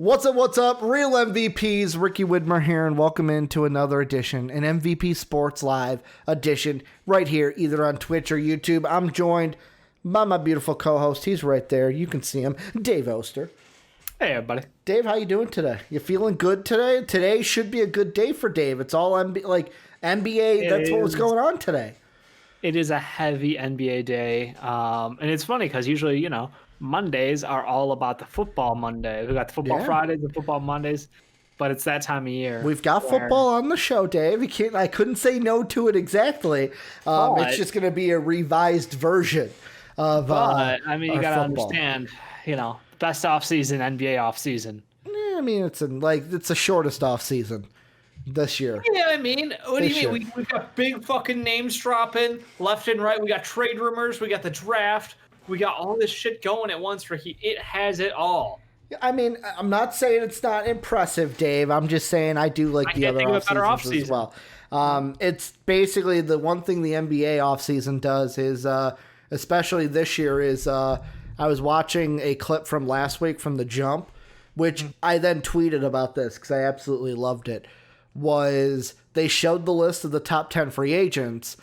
What's up? Real MVPs, Ricky Widmer here, and welcome into another edition, an MVP Sports Live edition, right here, either on Twitch or YouTube. I'm joined by my beautiful co-host. He's right there. You can see him, Dave Oster. Hey, everybody. Dave, how you doing today? You feeling good today? Today should be a good day for Dave. It's all NBA. That's what was going on today. It is a heavy NBA day, and it's funny because usually, Mondays are all about the football Monday. We got the football Fridays, the football Mondays, but it's that time of year. We've got football on the show, Dave. I couldn't say no to it exactly. It's just going to be a revised version of. But you got to football. Understand, best off season, NBA off season. Yeah, it's the shortest off season this year. Yeah, what do you mean? We got big fucking names dropping left and right. We got trade rumors. We got the draft. We got all this shit going at once, Ricky. It has it all. I'm not saying it's not impressive, Dave. I'm just saying I do like the other off-seasons as well. It's basically the one thing the NBA off-season does is, especially this year, is I was watching a clip from last week from The Jump, which I then tweeted about this because I absolutely loved it, was they showed the list of the top 10 free agents.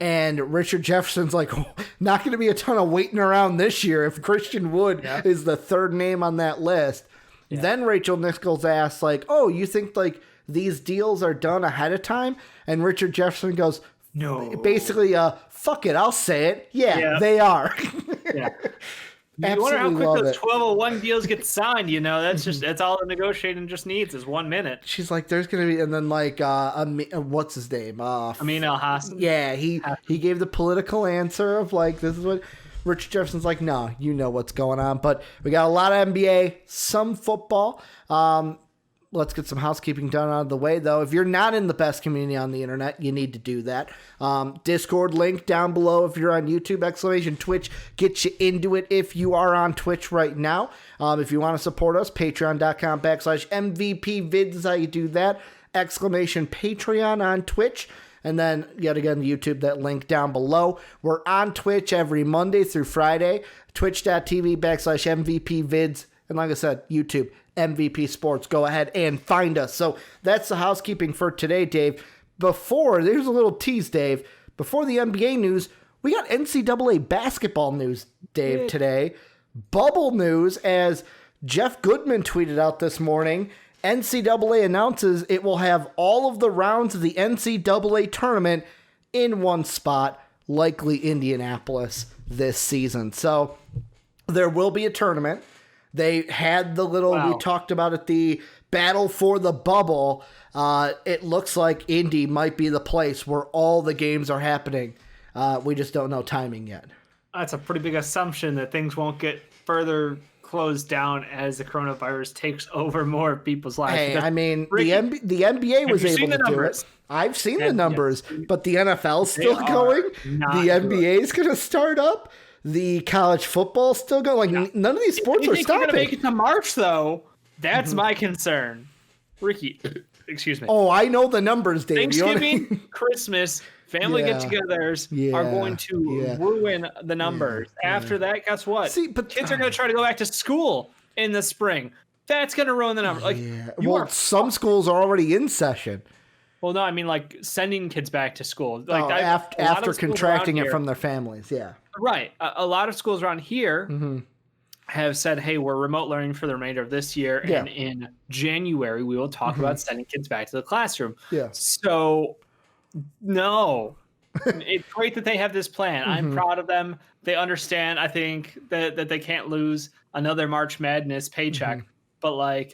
And Richard Jefferson's like, not going to be a ton of waiting around this year if Christian Wood is the third name on that list. Yeah. Then Rachel Nichols asks, you think these deals are done ahead of time? And Richard Jefferson goes, no. Basically, fuck it, I'll say it. Yeah. They are. Yeah. You wonder how quick those 1201 deals get signed, That's all the negotiating just needs is 1 minute. She's like, there's going to be, and then what's his name? Amin Al-Hassan? Yeah, he gave the political answer of this is what Richard Jefferson's like, no, you know what's going on. But we got a lot of NBA, some football. Let's get some housekeeping done out of the way, though. If you're not in the best community on the internet, you need to do that. Discord link down below if you're on YouTube, ! Twitch, get you into it if you are on Twitch right now. If you want to support us, patreon.com/MVPvids is how you do that. ! Patreon on Twitch. And then, yet again, YouTube, that link down below. We're on Twitch every Monday through Friday. Twitch.tv/MVPvids. And like I said, YouTube, MVP Sports. Go ahead and find us. So that's the housekeeping for today, Dave. There's a little tease, Dave. Before the NBA news, we got NCAA basketball news, Dave, today. Bubble news, as Jeff Goodman tweeted out this morning. NCAA announces it will have all of the rounds of the NCAA tournament in one spot, likely Indianapolis this season. So there will be a tournament. They had the little, we talked about it, the battle for the bubble. It looks like Indy might be the place where all the games are happening. We just don't know timing yet. That's a pretty big assumption that things won't get further closed down as the coronavirus takes over more people's lives. Hey, Ricky, the NBA was able to do it. I've seen the numbers, but the NFL's still going. The NBA is going to start up. The college football still going. None of these sports are stopping. They're going to make it to March, though. That's my concern. Ricky, excuse me. Oh, I know the numbers, Dave. Thanksgiving, Christmas, family get-togethers are going to ruin the numbers. After that, guess what? Kids are going to try to go back to school in the spring. That's going to ruin the numbers. Some schools are already in session. Well, no, sending kids back to school. After contracting it from their families, Right. A lot of schools around here have said, hey, we're remote learning for the remainder of this year. And in January, we will talk about sending kids back to the classroom. Yeah. So, no. It's great that they have this plan. I'm proud of them. They understand, I think, that they can't lose another March Madness paycheck. But,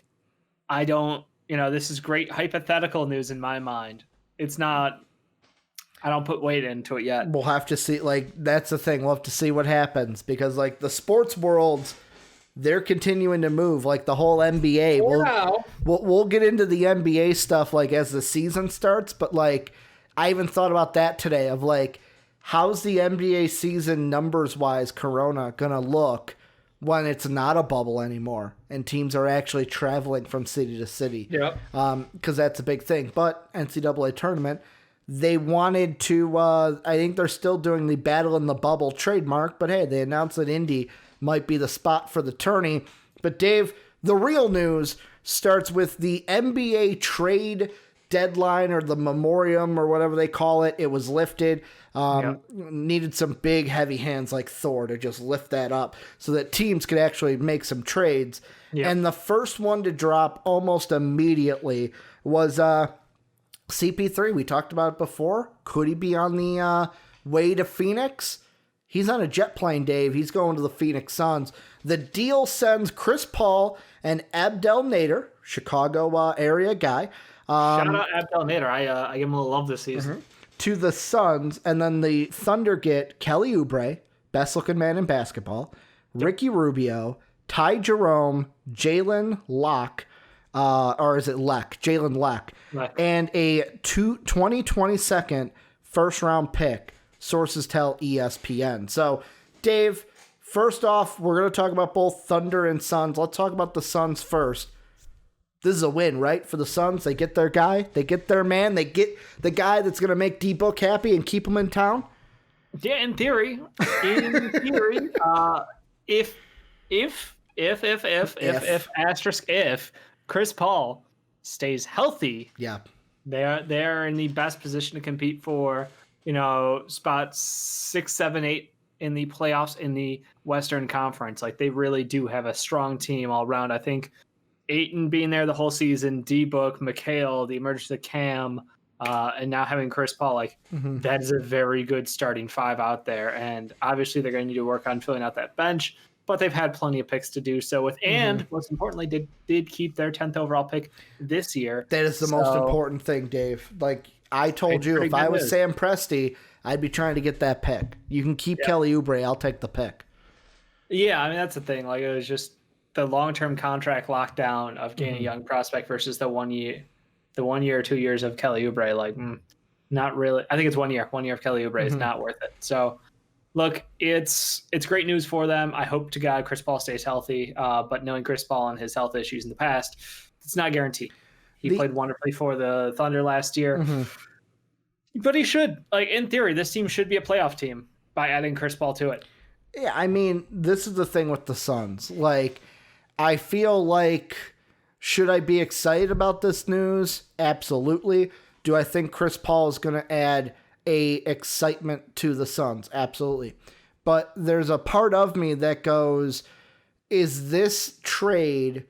I don't, this is great hypothetical news in my mind. It's not... I don't put weight into it yet. We'll have to see. That's the thing. We'll have to see what happens because, the sports worlds, they're continuing to move. The whole NBA. We'll get into the NBA stuff as the season starts. But I even thought about that today. Of how's the NBA season numbers wise, Corona gonna look when it's not a bubble anymore and teams are actually traveling from city to city? Yep. Because that's a big thing. But NCAA tournament. They wanted to, I think they're still doing the battle in the bubble trademark, but hey, they announced that Indy might be the spot for the tourney. But Dave, the real news starts with the NBA trade deadline, or the memoriam, or whatever they call it. It was lifted. Needed some big heavy hands like Thor to just lift that up so that teams could actually make some trades. And the first one to drop almost immediately was CP3. We talked about it before. Could he be on the way to Phoenix? He's on a jet plane, Dave. He's going to the Phoenix Suns. The deal sends Chris Paul and Abdel Nader, Chicago area guy. Shout out Abdel Nader. I give him a little love this season. To the Suns, and then the Thunder get Kelly Oubre, best looking man in basketball, Ricky Rubio, Ty Jerome, Jalen Locke, or is it Leck? Jalen Leck, and a 2022 first round pick. Sources tell ESPN. So, Dave, first off, we're going to talk about both Thunder and Suns. Let's talk about the Suns first. This is a win, right? For the Suns, they get their guy, they get their man, they get the guy that's going to make D-Book happy and keep him in town. Yeah, in theory, if Chris Paul stays healthy, they're in the best position to compete for, spots 6, 7, 8 in the playoffs in the Western Conference. Like, they really do have a strong team all around. I think Ayton being there the whole season, D-Book, McHale, the emergence of Cam, and now having Chris Paul, that is a very good starting five out there. And obviously they're going to need to work on filling out that bench, but they've had plenty of picks to do so with. And most importantly, did keep their 10th overall pick this year. That is the most important thing, Dave. Like I told you, if I was Sam Presti, I'd be trying to get that pick. You can keep Kelly Oubre. I'll take the pick. Yeah, I mean, that's the thing. Like, it was just the long-term contract lockdown of getting a young prospect versus the 1 year or 2 years of Kelly Oubre. Like, not really. I think it's 1 year. 1 year of Kelly Oubre is not worth it. So, look, it's great news for them. I hope to God Chris Paul stays healthy. But knowing Chris Paul and his health issues in the past, it's not guaranteed. He played wonderfully for the Thunder last year. But he should. Like, in theory, this team should be a playoff team by adding Chris Paul to it. Yeah, I mean, this is the thing with the Suns. Like, I feel like, should I be excited about this news? Absolutely. Do I think Chris Paul is going to add a excitement to the Suns? Absolutely. But there's a part of me that goes, is this trade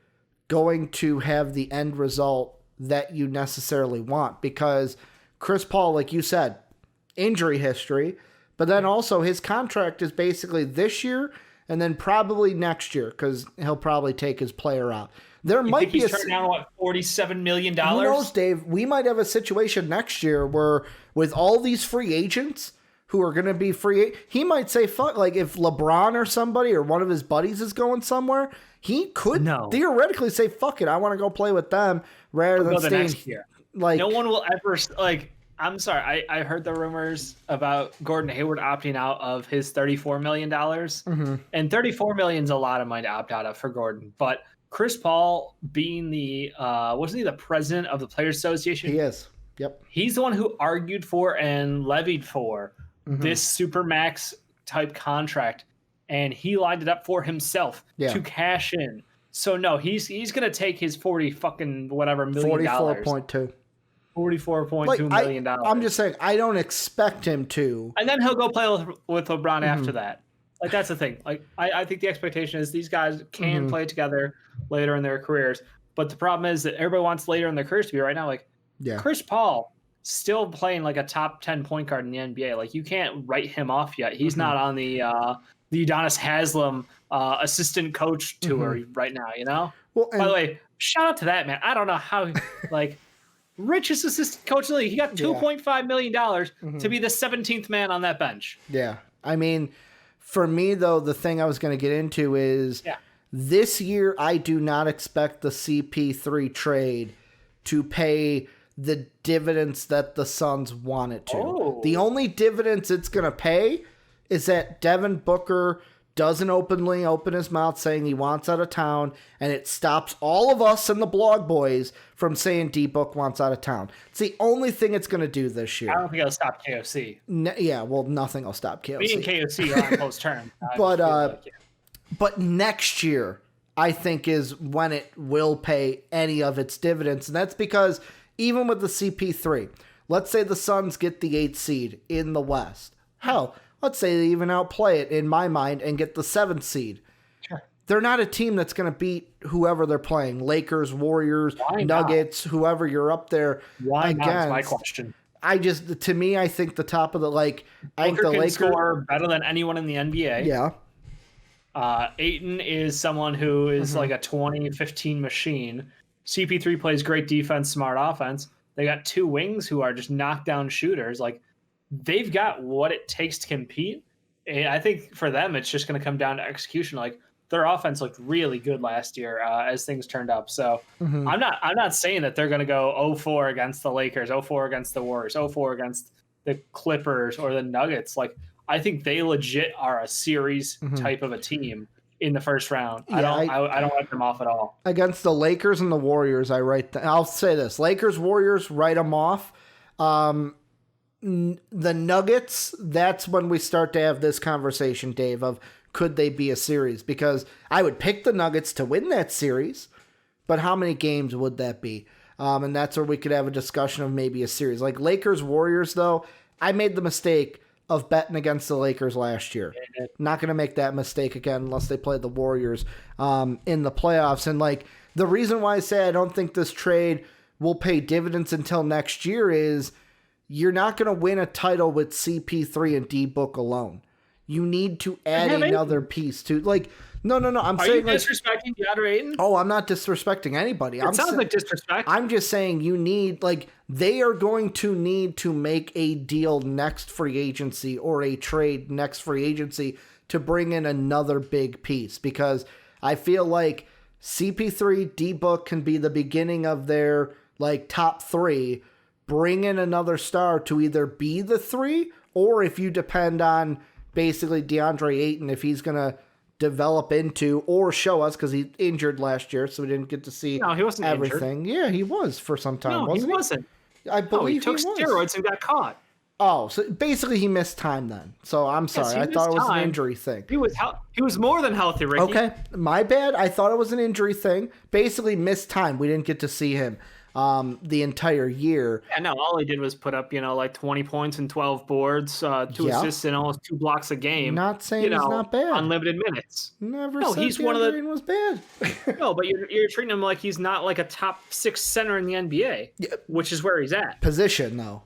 going to have the end result that you necessarily want? Because Chris Paul, like you said, injury history, but then also his contract is basically this year and then probably next year, because he'll probably take his player out. There might be he's turned down what, $47 million? Who knows, Dave? We might have a situation next year where, with all these free agents who are going to be free, he might say, "Fuck!" Like if LeBron or somebody or one of his buddies is going somewhere, he could theoretically say, "Fuck it, I want to go play with them," rather than staying next year. Like, no one will ever like. I'm sorry. I heard the rumors about Gordon Hayward opting out of his $34 million. And $34 million is a lot of money to opt out of for Gordon. But Chris Paul being the, wasn't he the president of the Players Association? He is. Yep. He's the one who argued for and levied for this Supermax type contract. And he lined it up for himself to cash in. So no, he's going to take his $44.2 million. I'm just saying, I don't expect him to. And then he'll go play with LeBron after that. Like, that's the thing. Like, I think the expectation is these guys can play together later in their careers. But the problem is that everybody wants later in their careers to be right now. Like, Chris Paul still playing like a top 10 point guard in the NBA. Like, you can't write him off yet. He's not on the Udonis Haslem assistant coach tour right now, you know? Well, by the way, shout out to that, man. I don't know how, like, richest assistant coach in the league. He got $2.5 million to be the 17th man on that bench. Yeah. I mean, for me, though, the thing I was going to get into is this year, I do not expect the CP3 trade to pay the dividends that the Suns want it to. The only dividends it's going to pay is that Devin Booker doesn't openly open his mouth saying he wants out of town, and it stops all of us and the blog boys from saying D-Book wants out of town. It's the only thing it's going to do this year. I don't think it'll stop KOC. Nothing will stop KOC. Me and KOC are on close terms. But next year, I think is when it will pay any of its dividends. And that's because even with the CP3, let's say the Suns get the 8th seed in the West. Hell, let's say they even outplay it in my mind and get the 7th seed. Sure. They're not a team that's going to beat whoever they're playing. Lakers, Warriors, Nuggets, whoever you're up there Why against. not is my question. To me, I think the top of the, I think the Lakers score better than anyone in the NBA. Yeah. Ayton is someone who is like a 20-15 machine. CP3 plays great defense, smart offense. They got 2 wings who are just knockdown shooters. Like, they've got what it takes to compete. And I think for them, it's just going to come down to execution. Like, their offense looked really good last year as things turned up. So I'm not saying that they're going to go 0-4 against the Lakers, 0-4 against the Warriors, 0-4 against the Clippers or the Nuggets. Like, I think they legit are a series type of a team in the first round. Yeah, I don't write them off at all. Against the Lakers and the Warriors, I'll say this. Lakers, Warriors, write them off. The Nuggets, that's when we start to have this conversation, Dave, of could they be a series? Because I would pick the Nuggets to win that series, but how many games would that be? And that's where we could have a discussion of maybe a series. Like Lakers, Warriors, though, I made the mistake of betting against the Lakers last year. Not going to make that mistake again unless they play the Warriors in the playoffs. And the reason why I say I don't think this trade will pay dividends until next year is you're not going to win a title with CP3 and D-Book alone. You need to add another piece to No. I'm saying you disrespecting DeAndre Ayton? Oh, I'm not disrespecting anybody. It sounds like disrespect. I'm just saying you need they are going to need to make a deal next free agency or a trade next free agency to bring in another big piece because I feel like CP3, D-Book can be the beginning of their top 3. Bring in another star to either be the 3 or if you depend on basically DeAndre Ayton, if he's going to develop into or show us because he injured last year, so we didn't get to see he wasn't everything. Injured. Yeah, he was for some time. No, he wasn't. I believe he took steroids and got caught. Oh, so basically he missed time then. So I'm sorry. I thought it was an injury thing. He was more than healthy, Ricky. Okay, my bad. I thought it was an injury thing. Basically missed time. We didn't get to see him the entire year. Yeah, no, all he did was put up, 20 points and 12 boards, 2 assists and almost 2 blocks a game. Not saying he's not bad. Unlimited minutes. Never said he's one of the was bad. No, but you're treating him like he's not like a top 6 center in the NBA, which is where he's at. Position though,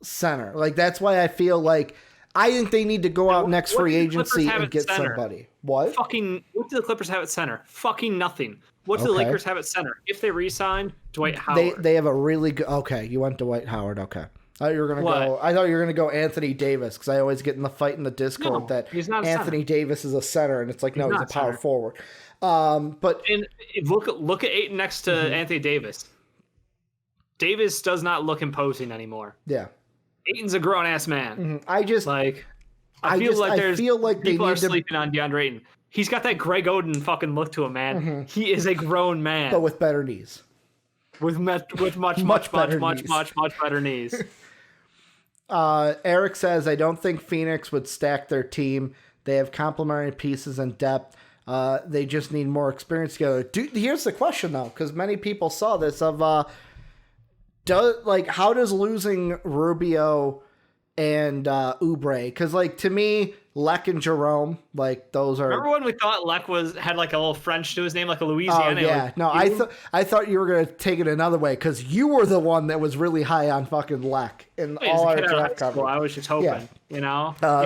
center. That's why I feel like I think they need to go out next free agency and get somebody. What? What do the Clippers have at center? Fucking nothing. What do the Lakers have at center? If they re-sign Dwight Howard. They have a really good. Okay, you went Dwight Howard. Okay. I thought you were gonna go Anthony Davis because I always get in the fight in the Discord that he's not Anthony Davis is a center and it's he's a power forward. But look at Ayton next to Anthony Davis. Davis does not look imposing anymore. Yeah. Ayton's a grown ass man. I just I feel like people are sleeping on DeAndre Ayton. He's got that Greg Oden fucking look to him, man. He is a grown man, but with better knees. With much better knees. Eric says, I don't think Phoenix would stack their team. They have complementary pieces and depth. They just need more experience together. Here's the question though, because many people saw this of how does losing Rubio and Oubre, because to me, Lek and Jerome, those are. Remember when we thought Lek had a little French to his name, like a Louisiana? Oh yeah, no, I thought you were gonna take it another way because you were the one that was really high on fucking Lek in all our draft coverage. I was just hoping, he's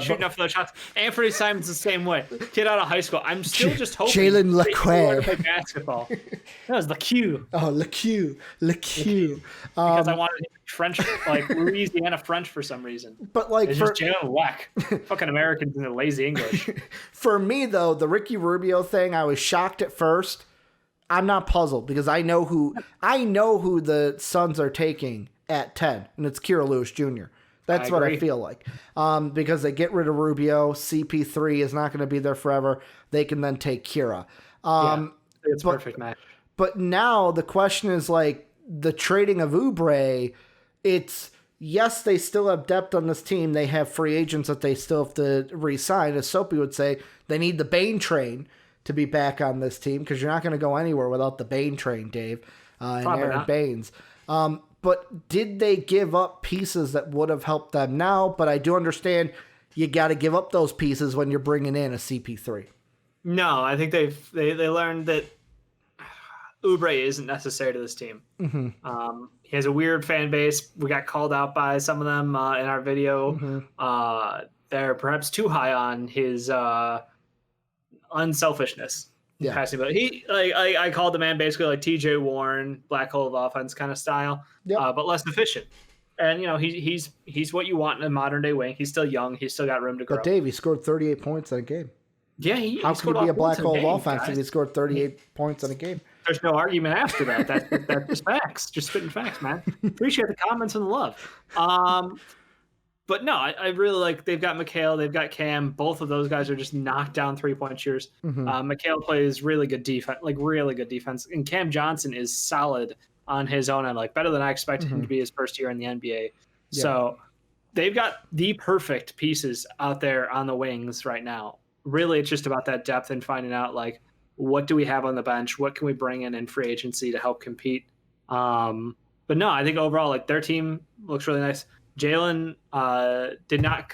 shooting up for those shots. Anthony Simon's the same way. Kid out of high school. I'm still just hoping. Jalen Lecque play basketball. That was Lecque. Oh, Lecque. Because I wanted French, Louisiana French for some reason. But it's just Jalen Lecque. Fucking Americans in the lazy English. For me though, the Ricky Rubio thing, I was shocked at first. I'm not puzzled because I know who the Suns are taking at 10, and it's Kira Lewis Jr. That's what I feel like. Because they get rid of Rubio, CP3 is not going to be there forever. They can then take Kira. It's a perfect match. But now the question is the trading of Oubre, it's yes, they still have depth on this team. They have free agents that they still have to re-sign. As Soapy would say, they need the Bane train to be back on this team because you're not going to go anywhere without the Bane train, Dave, and Probably Aaron not. Baines. But did they give up pieces that would have helped them now? But I do understand you got to give up those pieces when you're bringing in a CP3. No, I think they learned that Oubre isn't necessary to this team. Mm-hmm. He has a weird fan base. We got called out by some of them in our video. Mm-hmm. They're perhaps too high on his unselfishness. Yeah. Passing, but I called the man basically like TJ Warren, black hole of offense kind of style, Yep. but less efficient. And he's what you want in a modern day wing. He's still young. He's still got room to grow. But Dave, he scored 38 points in a game. Yeah, how can he be a black hole of offense guys. if he scored 38 points in a game? There's no argument after that. That's just facts. Just spitting facts, man. Appreciate the comments and the love. But no, I really like. They've got McHale, they've got Cam. Both of those guys are just knocked down 3-point shooters. Mm-hmm. McHale plays really good defense, and Cam Johnson is solid on his own end, like better than I expected him to be his first year in the NBA. Yeah. So they've got the perfect pieces out there on the wings right now. Really, it's just about that depth and finding out like what do we have on the bench, what can we bring in free agency to help compete. But no, I think overall like their team looks really nice. Jalen did not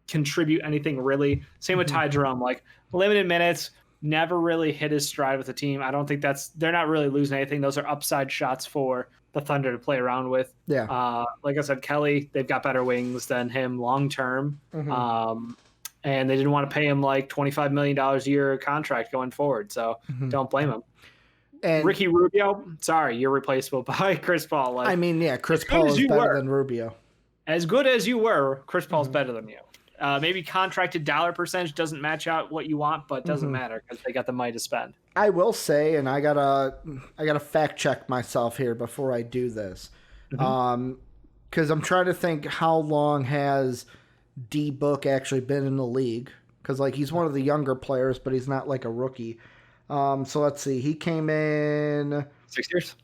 contribute anything really. Same with Ty Jerome, like limited minutes, never really hit his stride with the team. I don't think they're not really losing anything. Those are upside shots for the Thunder to play around with. Yeah. Like I said, Kelly, they've got better wings than him long term. And they didn't want to pay him like $25 million a year contract going forward. So don't blame him. And Ricky Rubio, sorry, you're replaceable by Chris Paul. Like, I mean, yeah, Chris Paul is better than Rubio. As good as you were, Chris Paul's better than you. Maybe contracted dollar percentage doesn't match out what you want, but doesn't matter because they got the money to spend. I will say, and I gotta fact check myself here before I do this, because I'm trying to think how long has D Book actually been in the league? Because like he's one of the younger players, but he's not like a rookie. So let's see, he came in 6 years.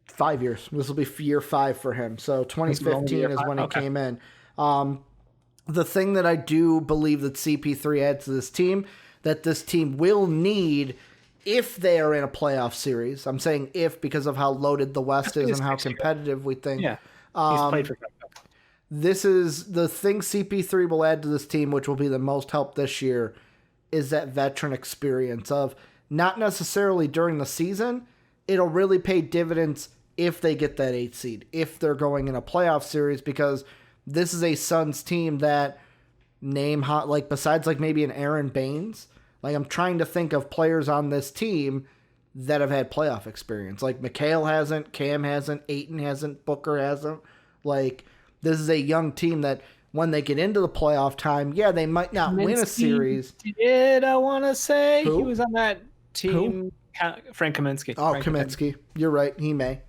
5 years. This will be year 5 for him. So 2015 is when he came in. The thing that I do believe that CP3 adds to this team, that this team will need if they are in a playoff series. I'm saying if because of how loaded the West is and how competitive we think. Yeah, he's played for. This is the thing CP3 will add to this team, which will be the most help this year, is that veteran experience of not necessarily during the season. It'll really pay dividends if they get that 8th seed, if they're going in a playoff series, because this is a Suns team that besides like maybe an Aaron Baines, like I'm trying to think of players on this team that have had playoff experience. Like McHale hasn't, Cam hasn't, Ayton hasn't, Booker hasn't. Like this is a young team that when they get into the playoff time, yeah, they might not win a series. I want to say Who? He was on that team. Who? Frank Kaminsky. Oh, Kaminsky. You're right. He may.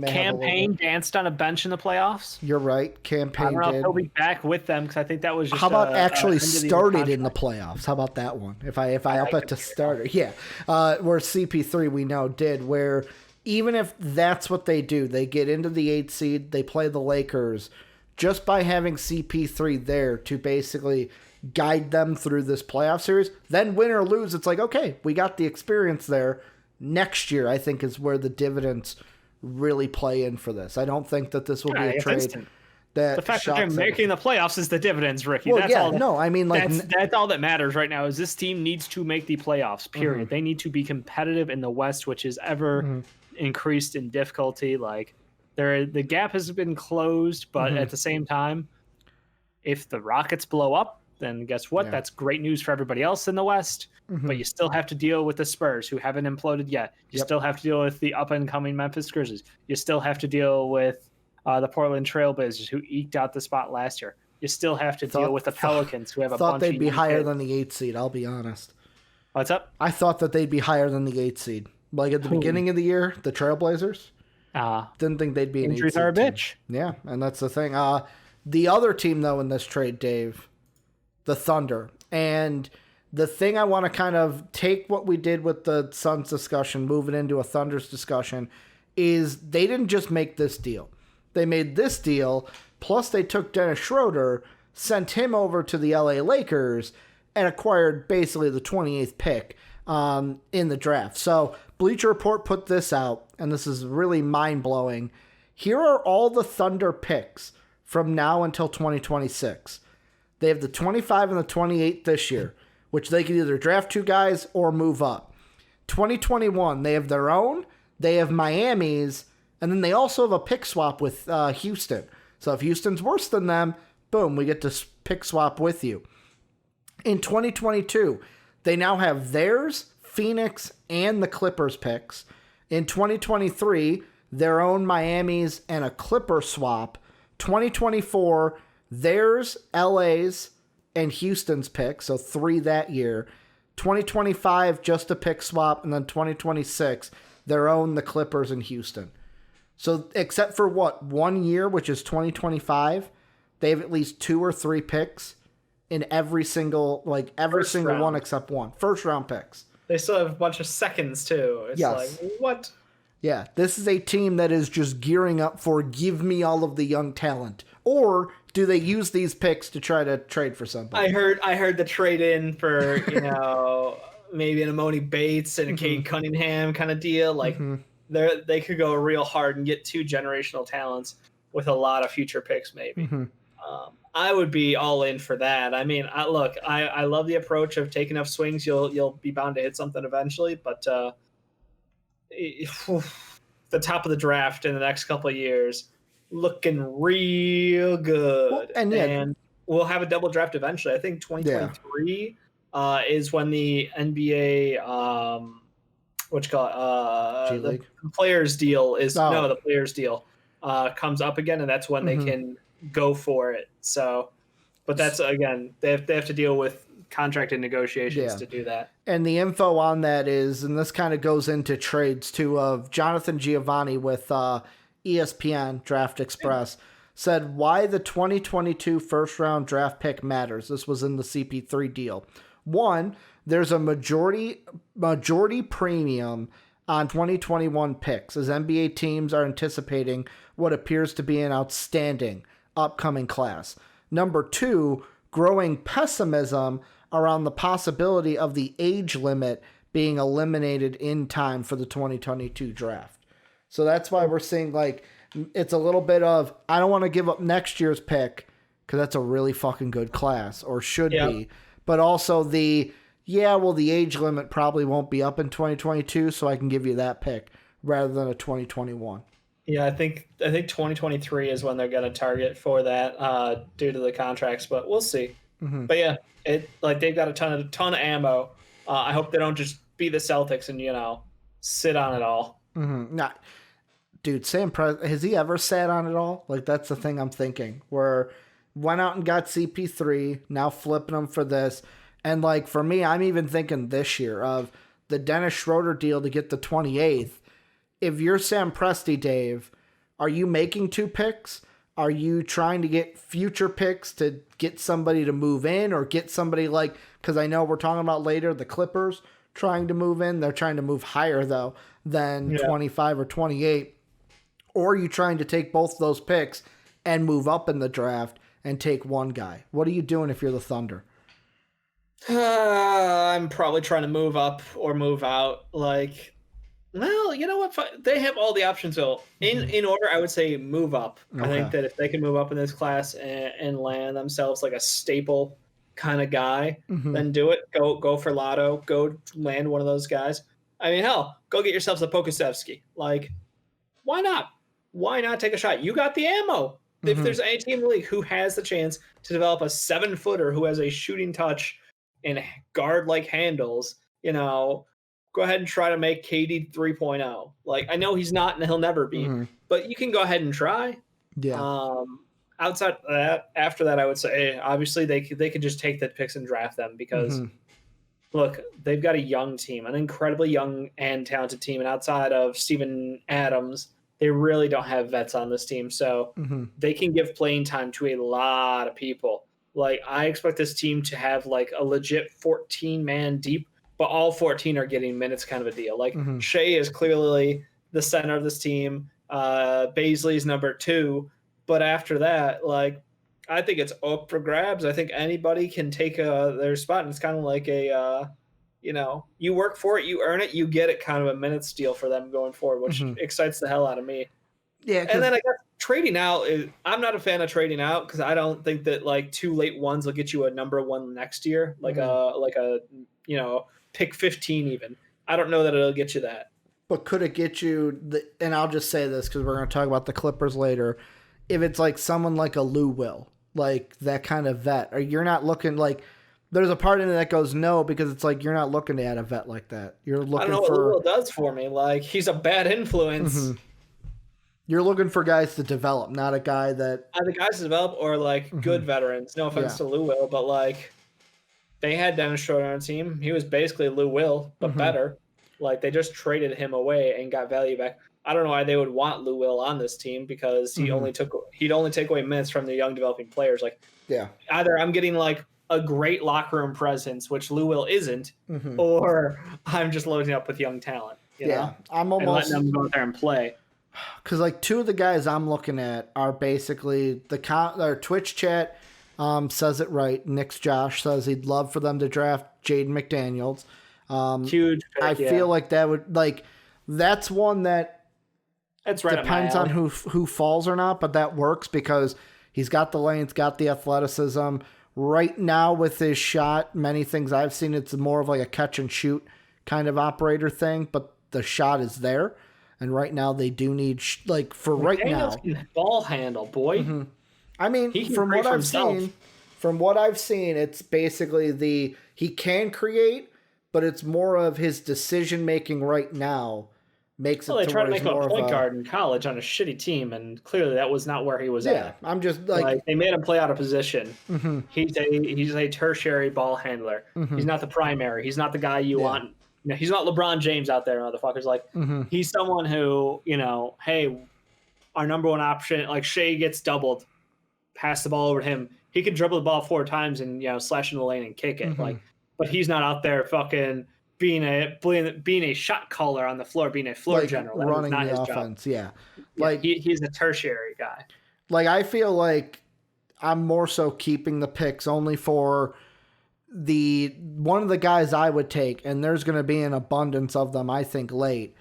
Campaign danced on a bench in the playoffs. You're right. Campaign I don't know did. if he'll be back with them because I think that was just. How about actually started in the playoffs? How about that one? If I up it to starter, yeah. Where CP3 we know did, where even if that's what they do, they get into the 8th seed, they play the Lakers, just by having CP3 there to basically guide them through this playoff series, then win or lose, it's like, okay, we got the experience there. Next year, I think, is where the dividends really play in for this. I don't think that this will be a trade that the fact that they're making the playoffs is the dividends, Ricky. Well, that's all. That's all that matters right now. Is this team needs to make the playoffs? Period. They need to be competitive in the West, which is ever increased in difficulty. Like the gap has been closed, but at the same time, if the Rockets blow up, then guess what? Yeah. That's great news for everybody else in the West. But you still have to deal with the Spurs, who haven't imploded yet. You still have to deal with the up-and-coming Memphis Grizzlies. You still have to deal with the Portland Trailblazers, who eked out the spot last year. You still have to deal with the Pelicans, who have a bunch of... thought they'd be higher than the 8th seed, I'll be honest. What's up? I thought that they'd be higher than the 8th seed. Like at the beginning of the year, the Trailblazers. Didn't think they'd be an 8th seed. Injuries are a bitch. Yeah, and that's the thing. The other team, though, in this trade, Dave, the Thunder. And the thing I want to kind of take what we did with the Suns discussion, move it into a Thunder's discussion, is they didn't just make this deal. They made this deal, plus they took Dennis Schroeder, sent him over to the LA Lakers, and acquired basically the 28th pick in the draft. So Bleacher Report put this out, and this is really mind-blowing. Here are all the Thunder picks from now until 2026. They have the 25 and the 28 this year, which they can either draft 2 guys or move up. 2021, they have their own, they have Miami's, and then they also have a pick swap with Houston. So if Houston's worse than them, boom, we get to pick swap with you. In 2022, they now have theirs, Phoenix, and the Clippers picks. In 2023, their own Miami's and a Clipper swap. 2024, theirs, LA's, and Houston's pick, so 3 that year. 2025, just a pick swap, and then 2026, their own, the Clippers, and Houston. So except for 1 year, which is 2025, they have at least 2 or 3 picks in every single round. one except one. First round picks. They still have a bunch of seconds too. It's yes. Like, what? Yeah, this is a team that is just gearing up for give me all of the young talent. Or do they use these picks to try to trade for somebody? I heard the trade in for, maybe an Amoni Bates and a Cade Cunningham kind of deal. Like they could go real hard and get 2 generational talents with a lot of future picks maybe. I would be all in for that. I mean, I love the approach of taking enough swings. You'll be bound to hit something eventually, but the top of the draft in the next couple of years looking real good. Well, and we'll have a double draft eventually. I think 2023 is when the NBA the players deal is the players deal comes up again, and that's when they can go for it. So, but that's again they have to deal with contracted negotiations to do that. And the info on that is, and this kind of goes into trades too, of Jonathan Giovanni with ESPN Draft Express said why the 2022 first round draft pick matters. This was in the CP3 deal. 1, there's a majority premium on 2021 picks as NBA teams are anticipating what appears to be an outstanding upcoming class. Number 2, growing pessimism around the possibility of the age limit being eliminated in time for the 2022 draft. So that's why we're seeing it's a little bit of, I don't want to give up next year's pick because that's a really fucking good class, or should be. But also the age limit probably won't be up in 2022, so I can give you that pick rather than a 2021. Yeah, I think 2023 is when they're going to target for that due to the contracts, but we'll see. But yeah, they've got a ton of ammo. I hope they don't just be the Celtics and sit on it all. Nah, dude, Sam has he ever sat on it all? That's the thing I'm thinking. Where went out and got CP3, now flipping them for this, and for me, I'm even thinking this year of the Dennis Schroeder deal to get the 28th. If you're Sam Presti, Dave, are you making 2 picks? Are you trying to get future picks to get somebody to move in, or get somebody because I know we're talking about later the Clippers trying to move in. They're trying to move higher though than 25 or 28. Or are you trying to take both those picks and move up in the draft and take one guy? What are you doing if you're the Thunder? I'm probably trying to move up or move out. Well, you know what? They have all the options. So in order, I would say move up. Okay. I think that if they can move up in this class and land themselves a staple kind of guy, then do it. Go for Lotto. Go land one of those guys. I mean, hell, go get yourselves a Pokusevski. Why not? Why not take a shot? You got the ammo. If there's any team in the league who has the chance to develop a 7-footer who has a shooting touch and guard-like handles, go ahead and try to make KD 3.0. I know he's not and he'll never be, but you can go ahead and try. Yeah. Outside of that, after that, I would say obviously they could just take the picks and draft them because, look, they've got a young team, an incredibly young and talented team, and outside of Steven Adams, they really don't have vets on this team, so they can give playing time to a lot of people. I expect this team to have a legit 14-man deep, but all 14 are getting minutes kind of a deal. Shea is clearly the center of this team. Baisley's number 2. But after that, I think it's up for grabs. I think anybody can take their spot. And it's kind of like a you work for it, you earn it, you get it, kind of a minute steal for them going forward, which excites the hell out of me. Yeah, and then I guess trading out I'm not a fan of trading out because I don't think that like 2 late ones will get you a number 1 next year, like a pick 15 even. I don't know that it'll get you that. But could it get you? And I'll just say this because we're going to talk about the Clippers later. If it's like someone like a Lou Will, like that kind of vet, or you're not looking like. There's a part in it that goes no because it's like you're not looking to add a vet like that. You're looking I don't know for what Lou Will does for me. Like he's a bad influence. You're looking for guys to develop, not a guy that Either guys to develop or like good veterans. No offense to Lou Will, but like they had Dennis Schroeder on the team. He was basically Lou Will, but better. Like they just traded him away and got value back. I don't know why they would want Lou Will on this team because he'd only take away minutes from the young developing players. Like either I'm getting like a great locker room presence, which Lou Will isn't, or I'm just loading up with young talent. You know? I'm almost and letting them go out there and play. Because like 2 of the guys I'm looking at are basically our Twitch chat says it right. Nick's Josh says he'd love for them to draft Jaden McDaniels. Huge pick, I feel like that would that's one that it's right depends on who falls or not, but that works because he's got the length, got the athleticism. Right now with his shot, many things I've seen, it's more of like a catch and shoot kind of operator thing, but the shot is there. And right now they do need right now ball handle, boy. I mean, from what I've seen, it's basically he can create, but it's more of his decision making right now makes it. They tried to make him a point guard in college on a shitty team, and clearly that was not where he was at. I'm just like they made him play out of position. He's a tertiary ball handler. He's not the primary. He's not the guy you want. He's not LeBron James out there, motherfuckers. Like he's someone who, hey, our number 1 option, like Shea gets doubled, pass the ball over to him. He could dribble the ball 4 times and slash in the lane and kick it. But he's not out there fucking being a shot caller on the floor, being a floor general. That running not the his offense. Job. Like he's a tertiary guy. Like I feel like I'm more so keeping the picks only for one of the guys I would take, and there's going to be an abundance of them, I think, late,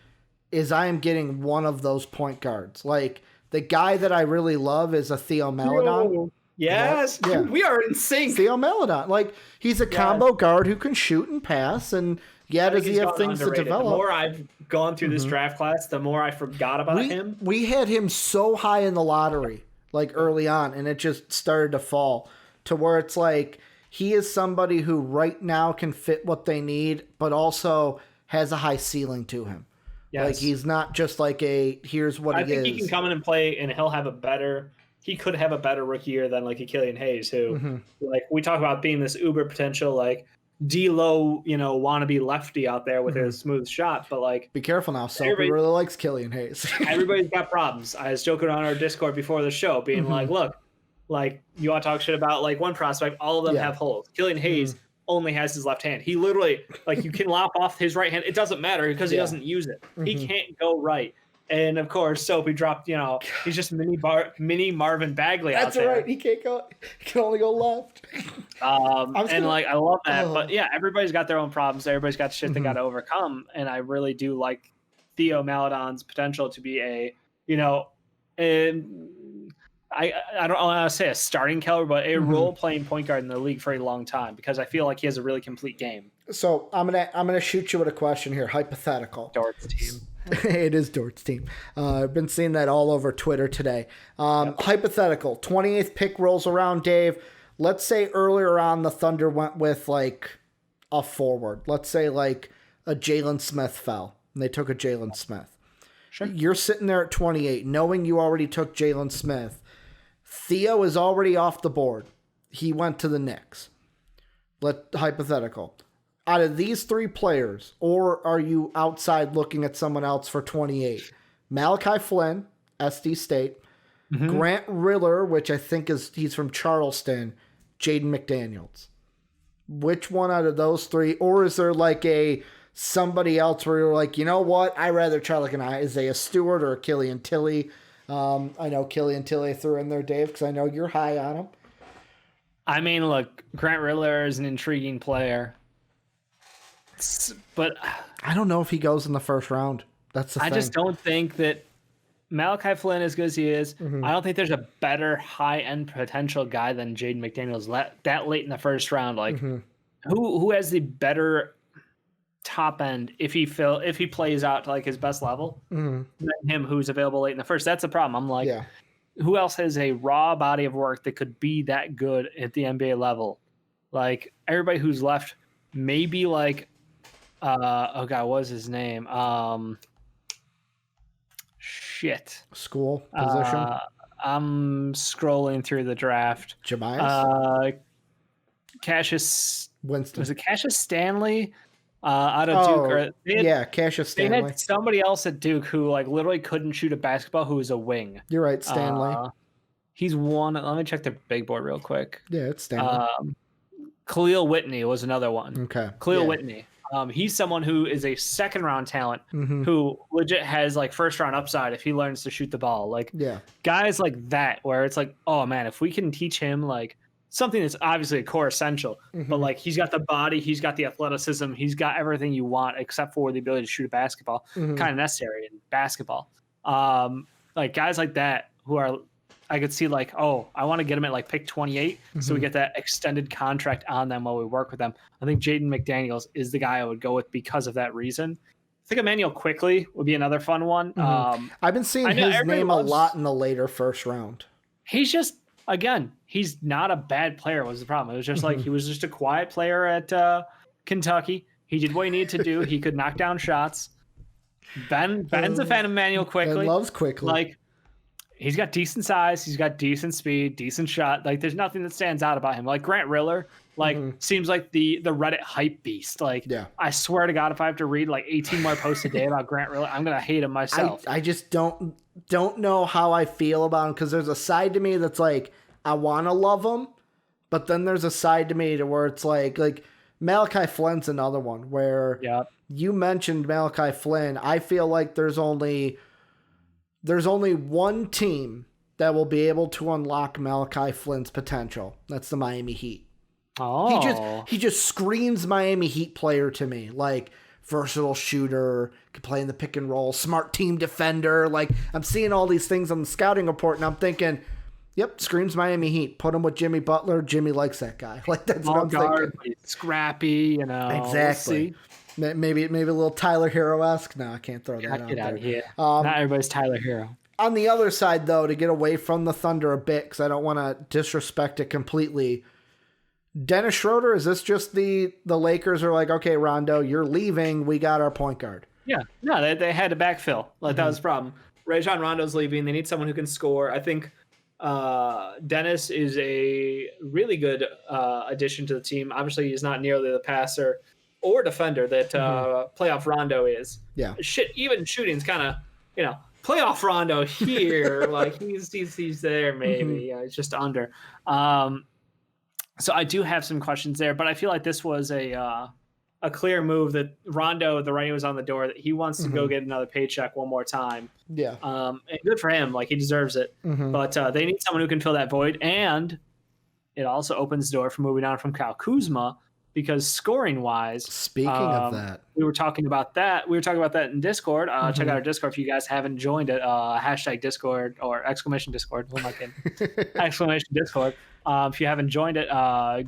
is I am getting one of those point guards. Like, the guy that I really love is a Theo Maledon. Yes, we are in sync. Theo Maledon. Like, he's a combo guard who can shoot and pass, and does he have things to develop? The more I've gone through this draft class, the more I forgot about him. We had him so high in the lottery, like, early on, and it just started to fall to where it's like, he is somebody who right now can fit what they need, but also has a high ceiling to him. Yes. Like he's not just like here's what he is. I think he can come in and play, and he could have a better rookie year than like a Killian Hayes, who like we talk about being this uber potential like D-low, wannabe lefty out there with a smooth shot, but like be careful now. Soapy really likes Killian Hayes. Everybody's got problems. I was joking on our Discord before the show, being like, look. Like, you want to talk shit about, like, one prospect, all of them have holes. Killian Hayes only has his left hand. He literally, like, you can lop off his right hand. It doesn't matter because he doesn't use it. He can't go right. And, of course, Soapy dropped, he's just mini Marvin Bagley out there. That's right. He can't go. He can only go left. I love that. But, yeah, everybody's got their own problems. Everybody's got shit they got to overcome. And I really do like Theo Maledon's potential to be I don't want to say a starting caliber, but a role-playing point guard in the league for a long time because I feel like he has a really complete game. So I'm gonna shoot you with a question here, hypothetical. Dort's team. It is Dort's team. I've been seeing that all over Twitter today. Hypothetical, 28th pick rolls around, Dave. Let's say earlier on the Thunder went with like a forward. Let's say like a Jalen Smith fell, and they took a Jalen Smith. Sure. You're sitting there at 28, knowing you already took Jalen Smith. Theo is already off the board. He went to the Knicks. Hypothetical. Out of these 3 players, or are you outside looking at someone else for 28? Malachi Flynn, SD State. Grant Riller, which I think he's from Charleston. Jaden McDaniels. Which one out of those 3? Or is there like somebody else where you're like, you know what? I'd rather try like an Isaiah Stewart or a Killian Tilly. I know Killian Tilly threw in there, Dave, because I know you're high on him. I mean, look, Grant Riller is an intriguing player. But I don't know if he goes in the first round. That's the thing. I just don't think that Malachi Flynn, as good as he is, Mm-hmm. I don't think there's a better high-end potential guy than Jaden McDaniels that late in the first round. Like, Mm-hmm. who has the better top end if he plays out to like his best level Mm-hmm. than him, who's available late in the first? That's the problem. I'm like, Yeah. who else has a raw body of work that could be that good at the NBA level? Like everybody who's left, maybe like, oh god, what was his name? School position. I'm scrolling through the draft. Jemias? Cassius Winston. Was it Cassius Stanley out of Duke? Cassius They Stanley. had somebody else at Duke who like literally couldn't shoot a basketball who was a wing. You're right, Stanley. He's one. Let me check the big board real quick. Yeah, it's Stanley. Khalil Whitney was another one. Okay. Khalil Whitney. He's someone who is a second round talent Mm-hmm. who legit has like first round upside if he learns to shoot the ball. Like guys like that, where it's like, oh man, if we can teach him like something that's obviously a core essential, Mm-hmm. but like he's got the body, he's got the athleticism, he's got everything you want except for the ability to shoot a basketball, Mm-hmm. kind of necessary in basketball. Like guys like that who are, I could see like, oh, I want to get them at like pick 28, so we get that extended contract on them while we work with them. I think Jaden McDaniels is the guy I would go with because of that reason. I think Emmanuel Quickly would be another fun one. Mm-hmm. I've been seeing his name a lot in the later first round. He's just, again, he's not a bad player was the problem. It was just like he was just a quiet player at Kentucky. He did what he needed to do. He could knock down shots. Ben's a fan of Emmanuel Quickly. Ben loves Quickly. Like, he's got decent size. He's got decent speed, decent shot. Like, there's nothing that stands out about him. Like, Grant Riller, like, seems like the Reddit hype beast. Like, I swear to God, if I have to read, like, 18 more posts a day about Grant Riller, I'm going to hate him myself. I just don't know how I feel about him because there's a side to me that's like, I want to love him, but then there's a side to me to where it's like Malachi Flynn's another one where you mentioned Malachi Flynn. I feel like there's only one team that will be able to unlock Malachi Flynn's potential. That's the Miami Heat. Oh. He just screams Miami Heat player to me. Like, versatile shooter, can play in the pick and roll, smart team defender. Like, I'm seeing all these things on the scouting report, and I'm thinking, yep, screams Miami Heat. Put him with Jimmy Butler. Jimmy likes that guy. Like, that's what I'm thinking. Scrappy, you know. Exactly. We'll maybe a little Tyler Hero-esque. No, I can't throw that out get out there. of here. Not everybody's Tyler Hero. On the other side, though, to get away from the Thunder a bit, because I don't want to disrespect it completely, Dennis Schroeder, is this just the Lakers are like, okay, Rondo, you're leaving. We got our point guard. Yeah. No, they had to backfill. Like, that was the problem. Rajon Rondo's leaving. They need someone who can score. I think Dennis is a really good addition to the team. Obviously, he's not nearly the passer or defender that playoff Rondo is. Yeah. Even shooting's kind of, playoff Rondo here. Like he's there maybe. Yeah, it's just under. So I do have some questions there, but I feel like this was a clear move that Rondo, the writing was on the door, that he wants to go get another paycheck one more time. Yeah. And good for him. Like, he deserves it. But they need someone who can fill that void. And it also opens the door for moving on from Kyle Kuzma, because scoring wise, speaking of that, we were talking about that in Discord. Check out our Discord if you guys haven't joined it. Hashtag Discord or exclamation Discord. Who am I kidding? Exclamation Discord. If you haven't joined it,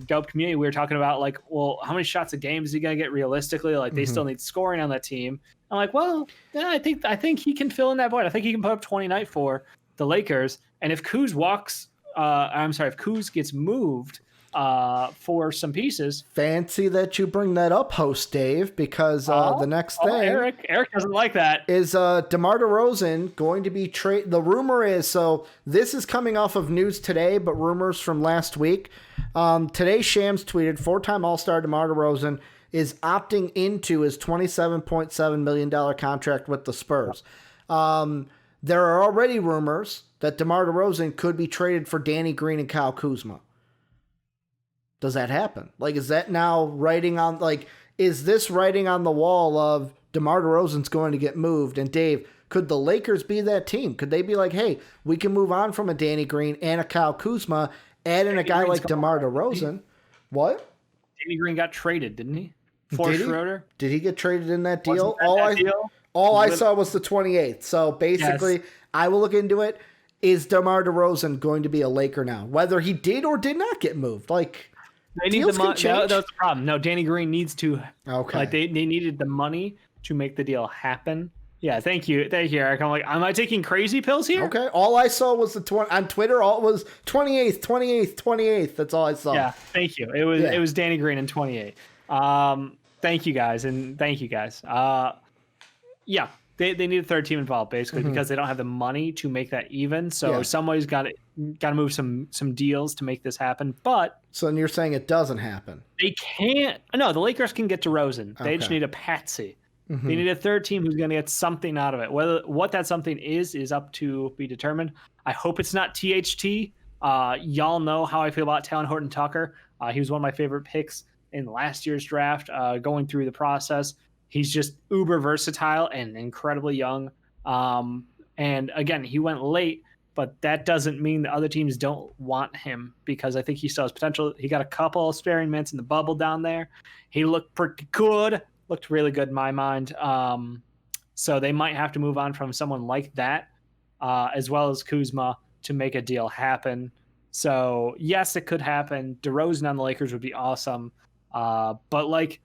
dope community. We were talking about like, well, how many shots a game is he gonna get realistically? Like, they still need scoring on that team. I'm like, well, yeah, I think he can fill in that void. I think he can put up 20 night for the Lakers. And if Kuz if Kuz gets moved for some pieces. Fancy that you bring that up, host Dave, because the next thing Eric doesn't like that is DeMar DeRozan going to be traded. The rumor is, so this is coming off of news today, but rumors from last week. Today Shams tweeted 4-time All-Star DeMar DeRozan is opting into his $27.7 million contract with the Spurs. There are already rumors that DeMar DeRozan could be traded for Danny Green and Kyle Kuzma. Does that happen? Like, is that now is this writing on the wall of DeMar DeRozan's going to get moved? And Dave, could the Lakers be that team? Could they be like, hey, we can move on from a Danny Green and a Kyle Kuzma, add in a guy like DeMar DeRozan? What? Danny Green got traded, didn't he? for Did he? Schroeder. Did he get traded in that Wasn't deal? that deal? All I saw was the 28th. So basically, Yes. I will look into it. Is DeMar DeRozan going to be a Laker now? Whether he did or did not get moved. Like, They need deals the can money. change. That's the problem. No, Danny Green needs to. Okay. Like they needed the money to make the deal happen. Yeah, thank you, Eric. I'm like, am I taking crazy pills here? Okay. All I saw was on Twitter. All it was 28th, 28th, 28th. That's all I saw. Yeah, thank you. It was Danny Green in 28. Thank you guys. Yeah, they need a third team involved basically because they don't have the money to make that even. So somebody's got to move some deals to make this happen. But so then you're saying it doesn't happen? They can't. No, the Lakers can get DeRozan. They just need a patsy. They need a third team who's going to get something out of it. What that something is up to be determined. I hope it's not THT. Y'all know how I feel about Talon Horton-Tucker. He was one of my favorite picks in last year's draft. Going through the process, he's just uber versatile and incredibly young. And again, he went late, but that doesn't mean the other teams don't want him because I think he still has potential. He got a couple of sparing minutes in the bubble down there. He looked pretty good. Looked really good in my mind. So they might have to move on from someone like that, as well as Kuzma, to make a deal happen. So, yes, it could happen. DeRozan on the Lakers would be awesome. But, like,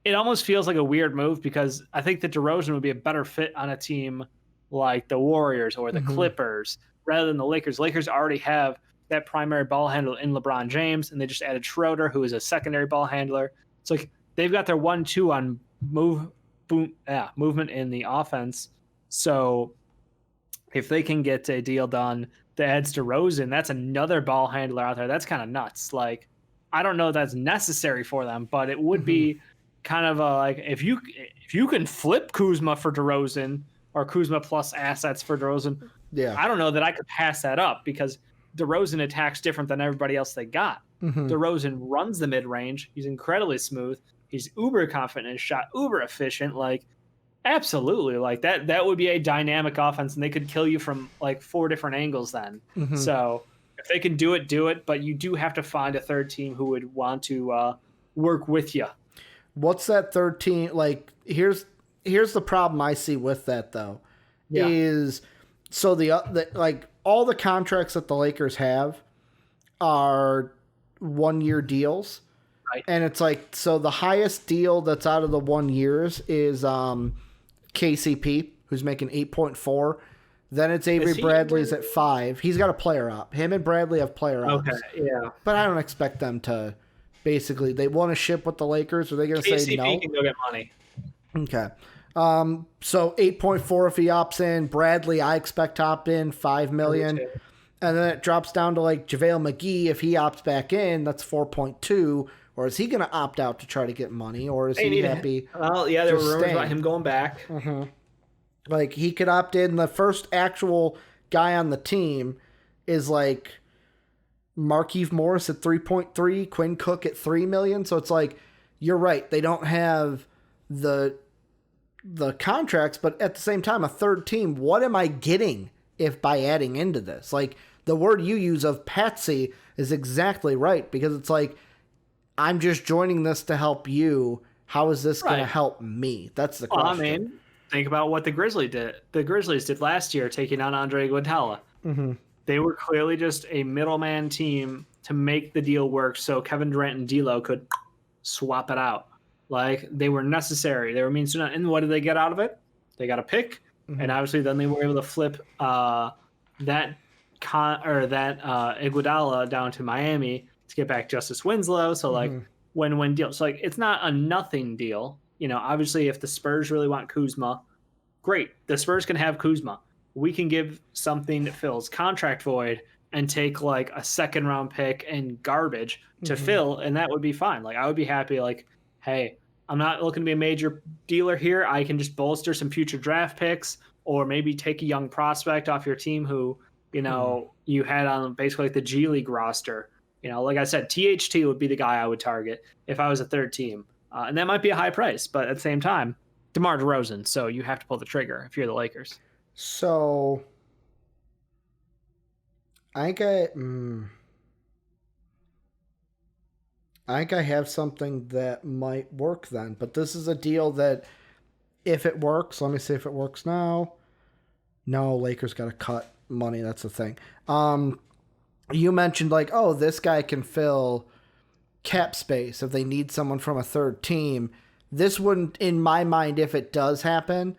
it almost feels like a weird move because I think that DeRozan would be a better fit on a team like the Warriors or the Clippers rather than the Lakers. Lakers already have that primary ball handler in LeBron James, and they just added Schroeder, who is a secondary ball handler. It's like they've got their 1-2 on movement in the offense. So if they can get a deal done that adds DeRozan, that's another ball handler out there. That's kind of nuts. Like, I don't know if that's necessary for them, but it would be kind of a, like, if you can flip Kuzma for DeRozan or Kuzma plus assets for DeRozan, I don't know that I could pass that up because DeRozan attacks different than everybody else they got. DeRozan runs the mid-range. He's incredibly smooth. He's uber confident in his shot, uber efficient. Like, absolutely. Like, that would be a dynamic offense, and they could kill you from, like, 4 different angles then. So if they can do it, but you do have to find a third team who would want to work with you. What's that third team? Like, here's the problem I see with that, though, is so the like all the contracts that the Lakers have are 1-year deals. Right. And it's like, so the highest deal that's out of the 1 years is KCP, who's making 8.4. Then it's Avery Bradley's at 5. He's got a player op. Him and Bradley have player ops. Okay, yeah. But I don't expect them to basically, they want to ship with the Lakers. Are they going to say no? KCP can go get money. Okay. So 8.4 if he opts in. Bradley, I expect to opt in, $5 million. And then it drops down to like JaVale McGee. If he opts back in, that's 4.2. Or is he going to opt out to try to get money? Or is he happy? Well, yeah, there were rumors about him going back. Like, he could opt in. The first actual guy on the team is like Markieff Morris at 3.3, Quinn Cook at $3 million. So it's like, you're right. They don't have the contracts, but at the same time, a third team, what am I getting if by adding into this? Like, the word you use of patsy is exactly right, because it's like, I'm just joining this to help you. How is this going to help me? That's the question. I mean, think about what the Grizzlies did last year, taking on Andre Iguodala. They were clearly just a middleman team to make the deal work so Kevin Durant and D'Lo could swap it out. Like, they were necessary. They were means to none. And what did they get out of it? They got a pick, and obviously then they were able to flip that Iguodala down to Miami to get back Justice Winslow. So, like, win-win deal. So, like, it's not a nothing deal. You know, obviously, if the Spurs really want Kuzma, great. The Spurs can have Kuzma. We can give something that fills contract void and take, like, a second-round pick and garbage to fill, and that would be fine. Like, I would be happy, like, hey, I'm not looking to be a major dealer here. I can just bolster some future draft picks or maybe take a young prospect off your team who, you know, you had on basically like the G League roster. You know, like I said, THT would be the guy I would target if I was a third team. And that might be a high price, but at the same time, DeMar DeRozan, so you have to pull the trigger if you're the Lakers. So I I think I have something that might work then. But this is a deal that, if it works, let me see if it works now. No, Lakers got to cut money. That's the thing. You mentioned like, oh, this guy can fill cap space if they need someone from a third team. This wouldn't, in my mind, if it does happen,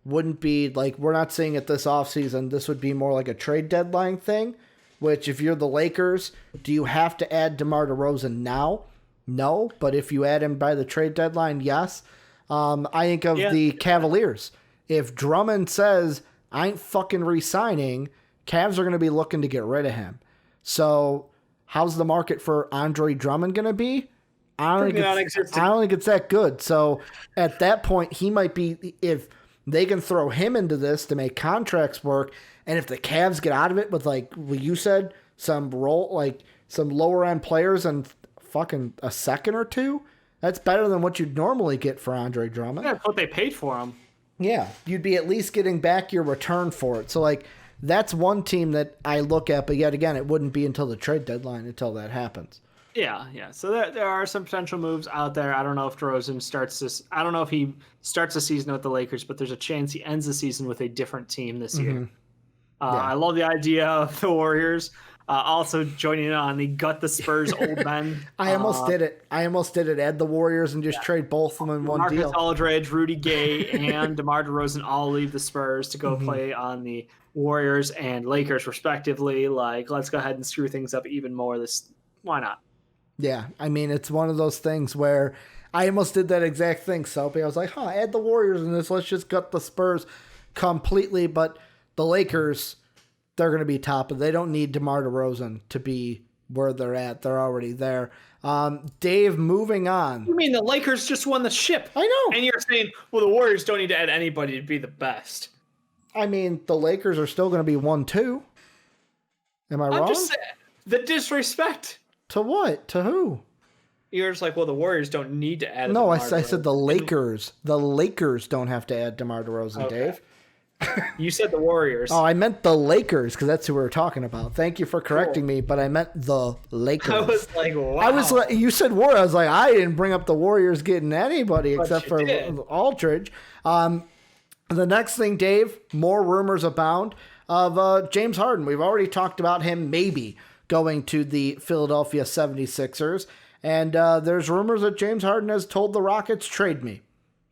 wouldn't be like, we're not seeing it this offseason. This would be more like a trade deadline thing, which if you're the Lakers, do you have to add DeMar DeRozan now? No, but if you add him by the trade deadline, yes. I think of the Cavaliers. If Drummond says, I ain't fucking re-signing, Cavs are going to be looking to get rid of him. So how's the market for Andre Drummond going to be? I don't think it's that good. So at that point, he might be, if they can throw him into this to make contracts work, and if the Cavs get out of it with, like what you said, some lower end players and fucking a second or two, that's better than what you'd normally get for Andre Drummond. That's what they paid for him. Yeah, you'd be at least getting back your return for it. So, like, that's one team that I look at, but yet again, it wouldn't be until the trade deadline until that happens. Yeah. So there are some potential moves out there. I don't know if DeRozan starts this. I don't know if he starts the season with the Lakers, but there's a chance he ends the season with a different team this year. I love the idea of the Warriors also joining in on the gut the Spurs old men. I almost did it. Add the Warriors and just trade both of them in one Marcus deal. Aldridge, Rudy Gay, and DeMar DeRozan all leave the Spurs to go play on the Warriors and Lakers respectively. Like, let's go ahead and screw things up even more. Why not? Yeah, I mean, it's one of those things where I almost did that exact thing, Soapy. I was like, add the Warriors in this. Let's just gut the Spurs completely. But the Lakers, they're going to be top. They don't need DeMar DeRozan to be where they're at. They're already there. Dave, moving on. You mean the Lakers just won the ship? I know. And you're saying, well, the Warriors don't need to add anybody to be the best. I mean, the Lakers are still going to be 1-2. Am I wrong? I'm just saying, the disrespect. To what? To who? You're just like, well, the Warriors don't need to add. No, I said the Lakers. The Lakers don't have to add DeMar DeRozan, Dave. You said the Warriors. Oh, I meant the Lakers because that's who we were talking about. Thank you for correcting me, but I meant the Lakers. I was like, wow. You said Warriors. I was like, I didn't bring up the Warriors getting anybody except for Aldridge. The next thing, Dave, more rumors abound of James Harden. We've already talked about him maybe going to the Philadelphia 76ers. And there's rumors that James Harden has told the Rockets, trade me.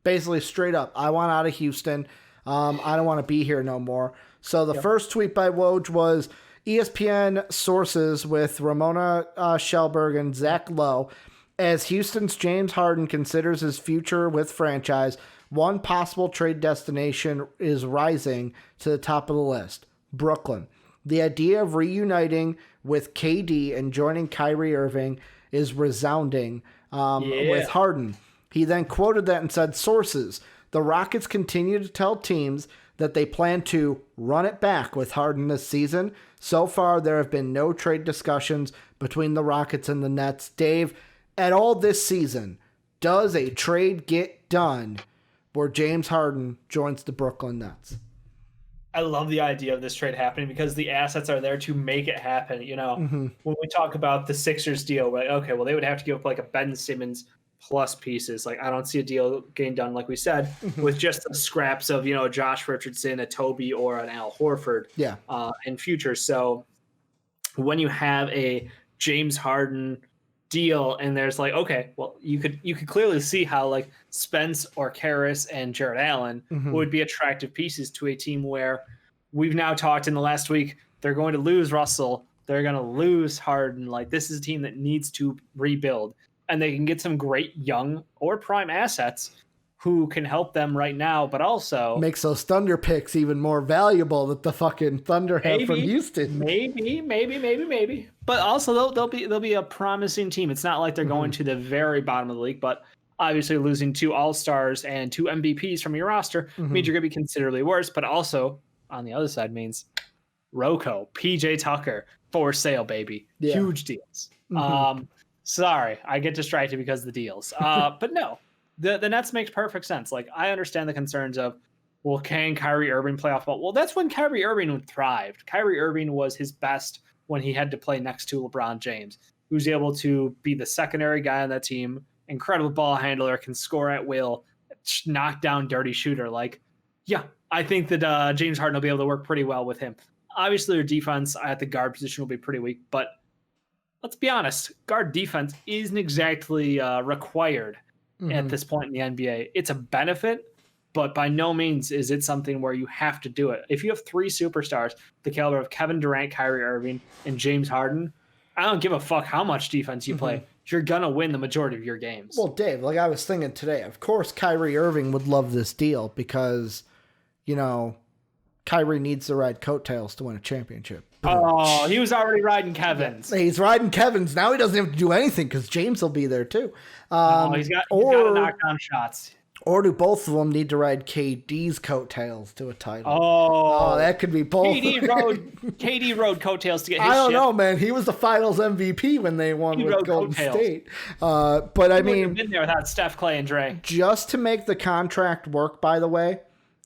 Basically, straight up, I want out of Houston. I don't want to be here no more. So the first tweet by Woj was ESPN sources with Ramona Shelberg and Zach Lowe. As Houston's James Harden considers his future with franchise, one possible trade destination is rising to the top of the list, Brooklyn. The idea of reuniting with KD and joining Kyrie Irving is resounding with Harden. He then quoted that and said, sources, the Rockets continue to tell teams that they plan to run it back with Harden this season. So far, there have been no trade discussions between the Rockets and the Nets. Dave, at all this season, does a trade get done where James Harden joins the Brooklyn Nets? I love the idea of this trade happening because the assets are there to make it happen. You know, when we talk about the Sixers deal, we're like, okay, well, they would have to give up like a Ben Simmons plus pieces. Like, I don't see a deal getting done, like we said, with just the scraps of, Josh Richardson, a Toby, or an Al Horford in future. So when you have a James Harden deal and there's like, okay, well, you could clearly see how like Spence or Karras and Jared Allen would be attractive pieces to a team where we've now talked in the last week, they're going to lose Russell, they're going to lose Harden. Like, this is a team that needs to rebuild, and they can get some great young or prime assets who can help them right now, but also makes those Thunder picks even more valuable that the fucking Thunder have from Houston. Maybe. But also they'll be a promising team. It's not like they're going to the very bottom of the league, but obviously losing 2 All-Stars and 2 MVPs from your roster means you're going to be considerably worse. But also on the other side means Rocco, PJ Tucker for sale, baby. Yeah. Huge deals. Sorry, I get distracted because of the deals. But no. The Nets makes perfect sense. Like, I understand the concerns of, well, can Kyrie Irving play off ball? Well, that's when Kyrie Irving thrived. Kyrie Irving was his best when he had to play next to LeBron James. who's able to be the secondary guy on that team, incredible ball handler, can score at will, knock down dirty shooter. Like, yeah, I think that James Harden will be able to work pretty well with him. Obviously, their defense at the guard position will be pretty weak, but let's be honest, guard defense isn't exactly required at this point in the NBA. It's a benefit, but by no means is it something where you have to do it. If you have three superstars, the caliber of Kevin Durant, Kyrie Irving, and James Harden, I don't give a fuck how much defense you play. You're going to win the majority of your games. Well, Dave, like I was thinking today, of course Kyrie Irving would love this deal because, you know, Kyrie needs to ride coattails to win a championship. Oh, he was already riding Kevin's. He's riding Kevin's. Now he doesn't have to do anything because James will be there too. He's got to knock down shots. Or do both of them need to ride KD's coattails to a title? Oh, that could be both. KD rode coattails to get his I don't know, man. He was the finals MVP when they won with Golden State. But I mean, been there without Steph, Clay, and Dre. Just to make the contract work, by the way,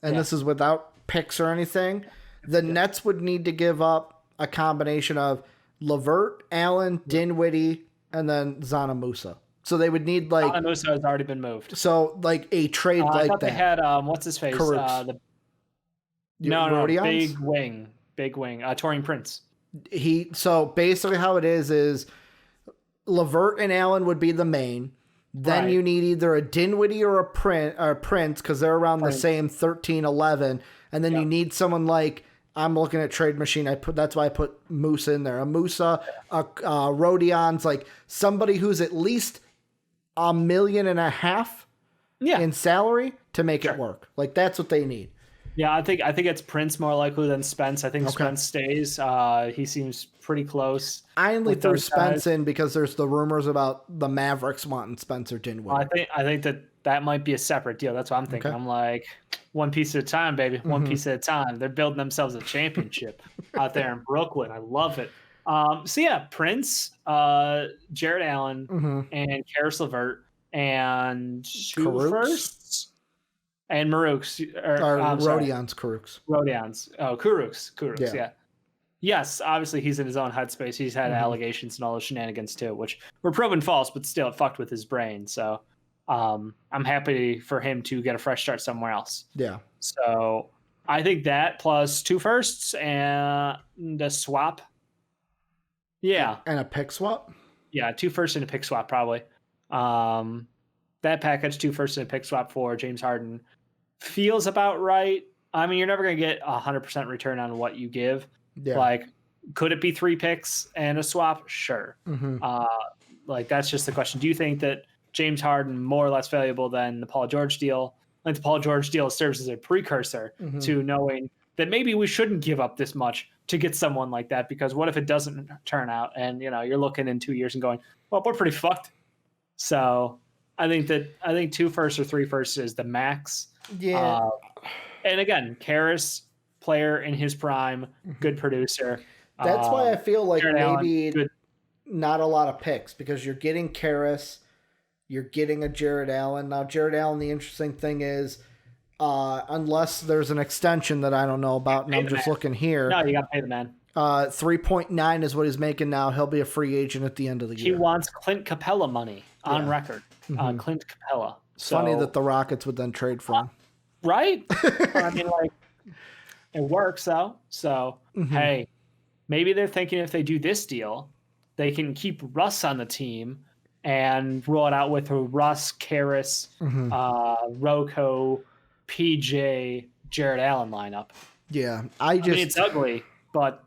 and this is without picks or anything, the Nets would need to give up a combination of LeVert, Allen, Dinwiddie, and then Zana Musa. So they would need like Zana Musa has already been moved. So like a trade like that. They had what's his face? Big wing, Taurean Prince. So basically how it is LeVert and Allen would be the main. Then you need either a Dinwiddie or a Prince because they're around the same 13, 11. And then you need someone like, I'm looking at Trade Machine. That's why I put Musa in there. A Musa, Rodion's, like somebody who's at least $1.5 million in salary to make it work. Like that's what they need. Yeah, I think it's Prince more likely than Spence. I think Spence stays. He seems pretty close. I only threw Spence in because there's the rumors about the Mavericks wanting Spencer Dinwiddie. I think that might be a separate deal. That's what I'm thinking. Okay. I'm like, one piece at a time, baby. One piece at a time. They're building themselves a championship out there in Brooklyn. I love it. So yeah, Prince, Jared Allen, and Karis LeVert, and two firsts. And Maruk's. Rodion's Kurucs. Rodion's. Oh, Kurucs, yeah. Yes, obviously he's in his own headspace. He's had allegations and all those shenanigans too, which were proven false, but still it fucked with his brain. So I'm happy for him to get a fresh start somewhere else. Yeah. So I think that plus two firsts and a swap. Yeah. And a pick swap? Yeah, 2 firsts and a pick swap probably. That package, 2 firsts and a pick swap for James Harden feels about right. I mean, you're never going to get 100% return on what you give. Yeah. Like, could it be 3 picks and a swap? Sure. Like, that's just the question. Do you think that James Harden more or less valuable than the Paul George deal? Like, the Paul George deal serves as a precursor to knowing that maybe we shouldn't give up this much to get someone like that, because what if it doesn't turn out and, you know, you're looking in 2 years and going, well, we're pretty fucked. So I think 2 firsts or 3 firsts is the max. Yeah. And again, Karis, player in his prime, good producer. That's why I feel like maybe not a lot of picks, because you're getting Karis, you're getting a Jared Allen. Now, Jared Allen, the interesting thing is, unless there's an extension that I don't know about, and I'm just looking here. No, you got to pay the man. 3.9 is what he's making now. He'll be a free agent at the end of the year. He wants Clint Capella money on record. Clint Capella. It's funny that the Rockets would then trade for him. Right? I mean, like, it works though. So, hey, maybe they're thinking if they do this deal, they can keep Russ on the team and roll it out with a Russ, Karis, Rocco, PJ, Jared Allen lineup. Yeah, I mean, it's ugly, but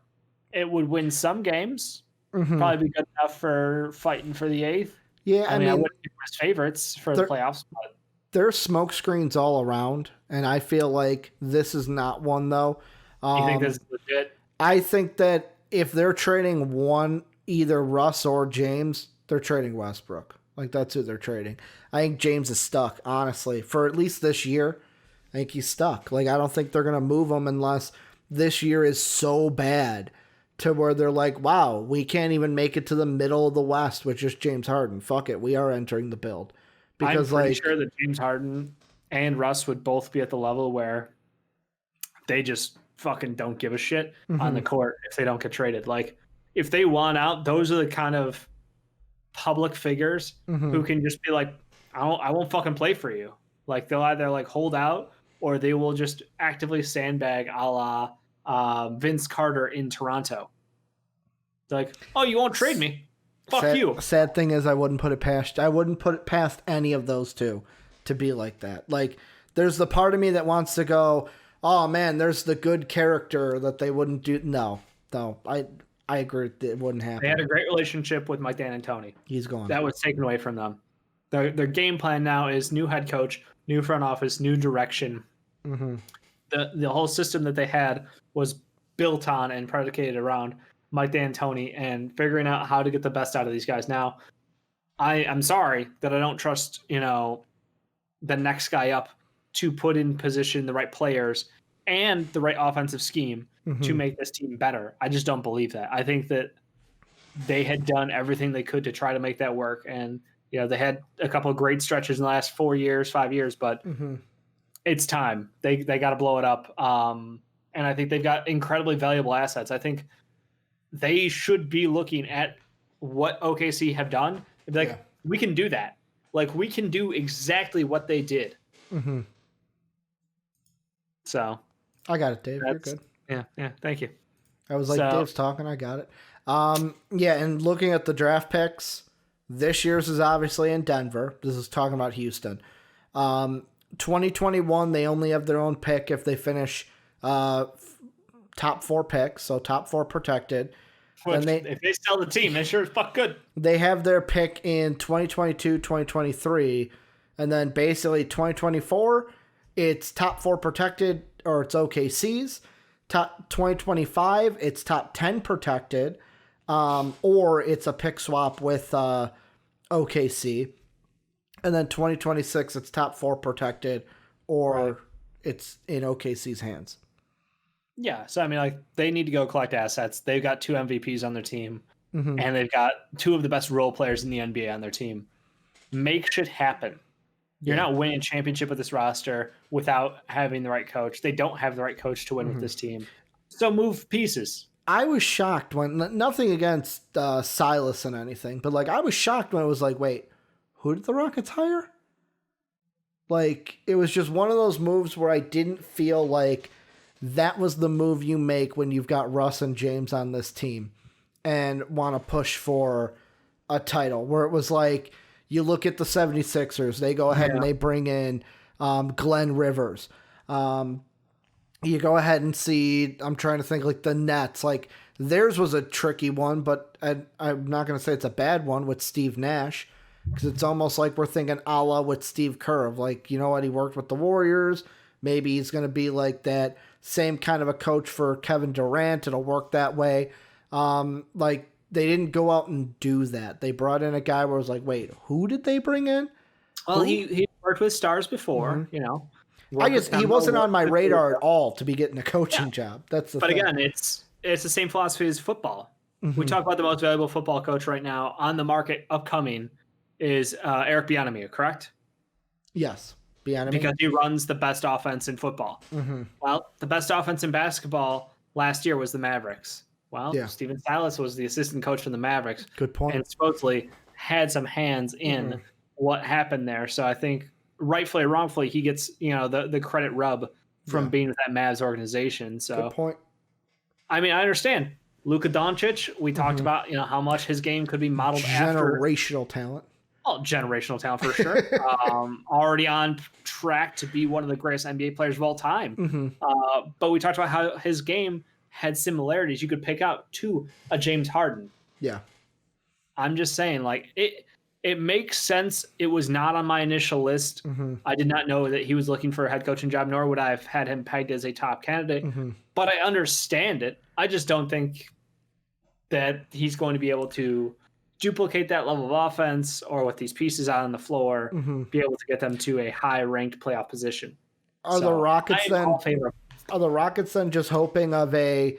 it would win some games. Probably be good enough for fighting for the 8th. Yeah, I mean, I wouldn't be his favorites for the playoffs, but there's smoke screens all around, and I feel like this is not one, though. You think this is legit? I think that if they're trading one, either Russ or James, they're trading Westbrook. Like, that's who they're trading. I think James is stuck, honestly. For at least this year, I think he's stuck. Like, I don't think they're going to move him unless this year is so bad to where they're like, wow, we can't even make it to the middle of the West with just James Harden. Fuck it. We are entering the build. Because, I'm pretty sure that James Harden and Russ would both be at the level where they just fucking don't give a shit on the court if they don't get traded. Like, if they want out, those are the kind of public figures who can just be like, I won't fucking play for you. Like they'll either like hold out or they will just actively sandbag a la Vince Carter in Toronto. They're like, oh, you won't trade me. Fuck you. Sad thing is I wouldn't put it past any of those two to be like that. Like there's the part of me that wants to go, oh man, there's the good character that they wouldn't do. No, I agree. It wouldn't happen. They had a great relationship with Mike D'Antoni. He's gone. That was taken away from them. Their game plan now is new head coach, new front office, new direction. The whole system that they had was built on and predicated around Mike D'Antoni and figuring out how to get the best out of these guys. Now, I'm sorry that I don't trust, the next guy up to put in position the right players and the right offensive scheme to make this team better. I just don't believe that. I think that they had done everything they could to try to make that work. And, they had a couple of great stretches in the last 5 years, but it's time. They got to blow it up. And I think they've got incredibly valuable assets. I think they should be looking at what OKC have done and be like, we can do that. Like, we can do exactly what they did. So. I got it, Dave. You're good. Yeah, thank you. I was like, Dave's talking, I got it. And looking at the draft picks, this year's is obviously in Denver. This is talking about Houston. 2021, they only have their own pick if they finish top 4 picks, so top 4 protected. If they sell the team, they sure as fuck good. They have their pick in 2022, 2023, and then basically 2024, it's top 4 protected, or it's OKC's. Top 2025, it's top 10 protected, or it's a pick swap with OKC. And then 2026, it's top 4 protected, or it's in OKC's hands. Yeah, so I mean, like, they need to go collect assets. They've got 2 MVPs on their team, and they've got 2 of the best role players in the NBA on their team. Make shit happen. You're not winning a championship with this roster without having the right coach. They don't have the right coach to win with this team. So move pieces. I was shocked when, nothing against Silas and anything, but like I was shocked when it was like, wait, who did the Rockets hire? Like, it was just one of those moves where I didn't feel like that was the move you make when you've got Russ and James on this team and want to push for a title, where it was like, you look at the 76ers, they go ahead and they bring in Glenn Rivers. You go ahead and see, I'm trying to think, like the Nets, like theirs was a tricky one, but I'm not going to say it's a bad one with Steve Nash, because it's almost like we're thinking a la with Steve Kerr, like, you know what, he worked with the Warriors. Maybe he's going to be like that same kind of a coach for Kevin Durant. It'll work that way. Like, they didn't go out and do that. They brought in a guy where it was like, wait, who did they bring in? Well, he worked with stars before, I guess he wasn't on my radar at all to be getting a coaching job. That's the thing. Again, it's the same philosophy as football. We talk about the most valuable football coach right now on the market upcoming is Eric Bieniemy, correct? Yes, Bieniemy. Because he runs the best offense in football. Well, the best offense in basketball last year was the Mavericks. Well, Steven Silas was the assistant coach for the Mavericks. Good point. And supposedly had some hands in what happened there. So I think rightfully or wrongfully, he gets, the credit rub from being with that Mavs organization. So good point. I mean, I understand. Luka Doncic, we talked about, how much his game could be modeled generational talent. Oh, generational talent for sure. Already on track to be one of the greatest NBA players of all time. But we talked about how his game had similarities you could pick out to a James Harden. Yeah. I'm just saying, like, it makes sense. It was not on my initial list. I did not know that he was looking for a head coaching job, nor would I have had him pegged as a top candidate. But I understand it. I just don't think that he's going to be able to duplicate that level of offense or with these pieces out on the floor, be able to get them to a high-ranked playoff position. Are the Rockets then just hoping of a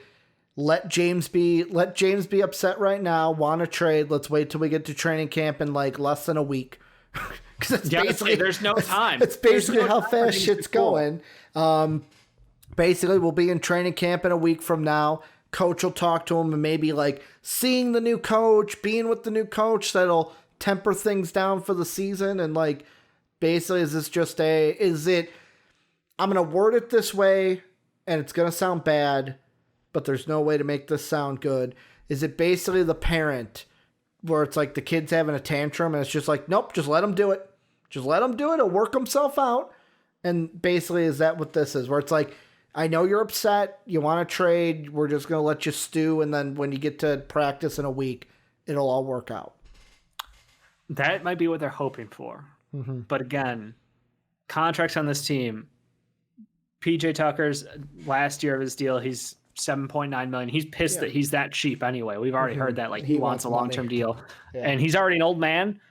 let James be upset right now, want to trade, let's wait till we get to training camp in like less than a week? Because there's no time. It's basically how fast shit's going. Basically, we'll be in training camp in a week from now. Coach will talk to him and maybe like seeing the new coach, being with the new coach, that'll temper things down for the season? And like, basically, is this just I'm going to word it this way and it's going to sound bad, but there's no way to make this sound good. Is it basically the parent where it's like the kid's having a tantrum and it's just like, nope, just let him do it. Just let him do it. He'll work himself out. And basically, is that what this is? Where it's like, I know you're upset. You want to trade. We're just going to let you stew. And then when you get to practice in a week, it'll all work out. That might be what they're hoping for. Mm-hmm. But again, contracts on this team. PJ Tucker's last year of his deal, he's $7.9 million. He's pissed that he's that cheap anyway. We've already heard that. Like, he wants a long-term deal. Yeah. And he's already an old man,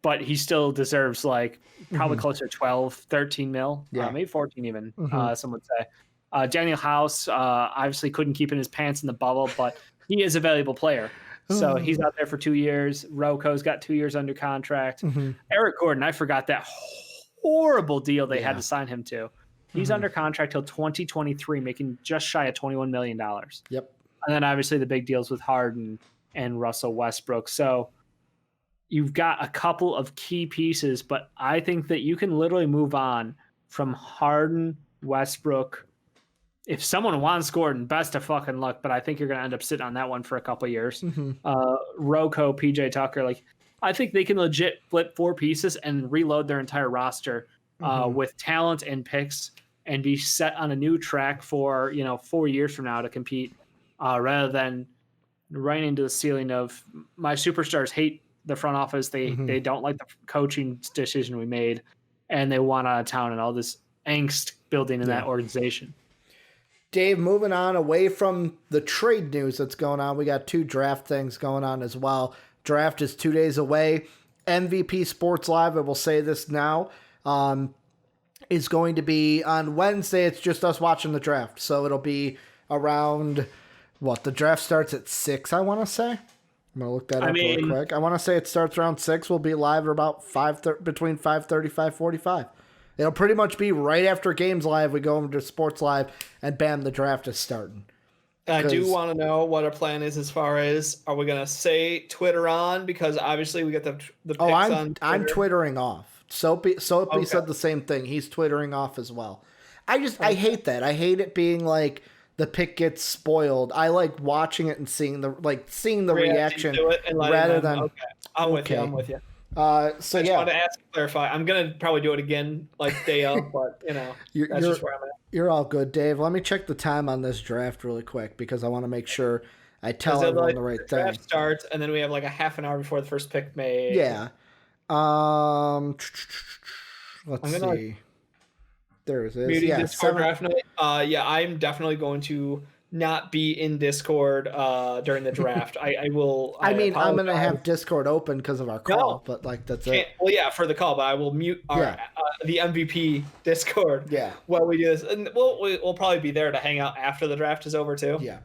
but he still deserves like probably closer to 12, 13 mil, maybe 14 even, some would say. Daniel House obviously couldn't keep in his pants in the bubble, but he is a valuable player. So he's out there for 2 years. Roko's got 2 years under contract. Eric Gordon, I forgot that horrible deal they had to sign him to. He's under contract till 2023, making just shy of $21 million. Yep. And then obviously the big deals with Harden and Russell Westbrook. So you've got a couple of key pieces, but I think that you can literally move on from Harden, Westbrook. If someone wants Gordon, best of fucking luck, but I think you're going to end up sitting on that one for a couple of years. Roko, PJ Tucker, like, I think they can legit flip 4 pieces and reload their entire roster with talent and picks and be set on a new track for 4 years from now to compete, rather than running into the ceiling of my superstars hate the front office. They don't like the coaching decision we made, and they want out of town, and all this angst building in that organization. Dave, moving on away from the trade news that's going on, we got 2 draft things going on as well. Draft is 2 days away. MVP Sports Live, I will say this now, is going to be on Wednesday. It's just us watching the draft. So it'll be around, the draft starts at 6, I want to say. I'm going to look that up really quick. I want to say it starts around 6. We'll be live at about between 5:30, 5:45. It'll pretty much be right after games live. We go over to Sports Live, and bam, the draft is starting. I do want to know what our plan is as far as, are we going to say Twitter on? Because obviously we get the picks on Twitter. I'm Twittering off. Soapy said the same thing. He's Twittering off as well. I hate that. I hate it being like the pick gets spoiled. I like watching it and seeing the reaction to it rather than. Okay. I'm with you. I just wanted to ask and clarify. I'm gonna probably do it again, like day of, but that's just where I'm at. You're all good, Dave. Let me check the time on this draft really quick because I want to make sure I tell everyone the right thing. Draft starts, and then we have like a half an hour before the first pick made. Yeah. Let's see. There it is. Yeah, Discord draft night. I'm definitely going to not be in Discord during the draft. I will. I'm going to have Discord open because of our call, but like that's it. Well, yeah, for the call, but I will mute our the MVP Discord. Yeah. While we do this, and we'll probably be there to hang out after the draft is over too. Yeah.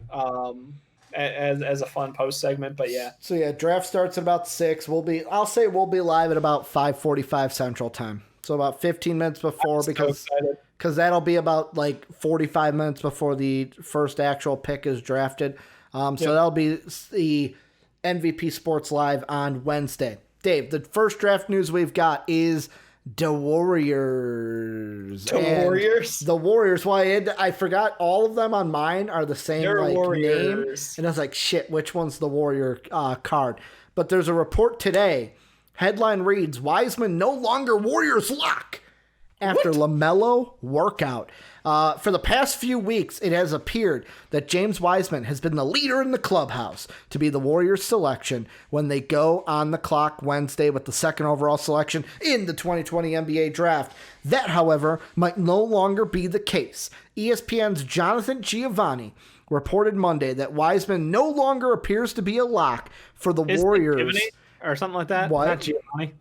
As a fun post segment, but yeah. So yeah, draft starts at about 6. I'll say we'll be live at about 5:45 Central Time. So about 15 minutes before, because that'll be about like 45 minutes before the first actual pick is drafted. So that'll be the MVP Sports Live on Wednesday. Dave, the first draft news we've got is the Warriors. The Warriors. Well, I forgot all of them on mine are the same name. And I was like, shit, which one's the Warrior card? But there's a report today. Headline reads, Wiseman no longer Warriors lock after Lamelo workout. For the past few weeks, it has appeared that James Wiseman has been the leader in the clubhouse to be the Warriors selection when they go on the clock Wednesday with the 2nd overall selection in the 2020 NBA draft. That, however, might no longer be the case. ESPN's Jonathan Giovanni reported Monday that Wiseman no longer appears to be a lock for the Warriors. Or something like that. What? Not Giovanni.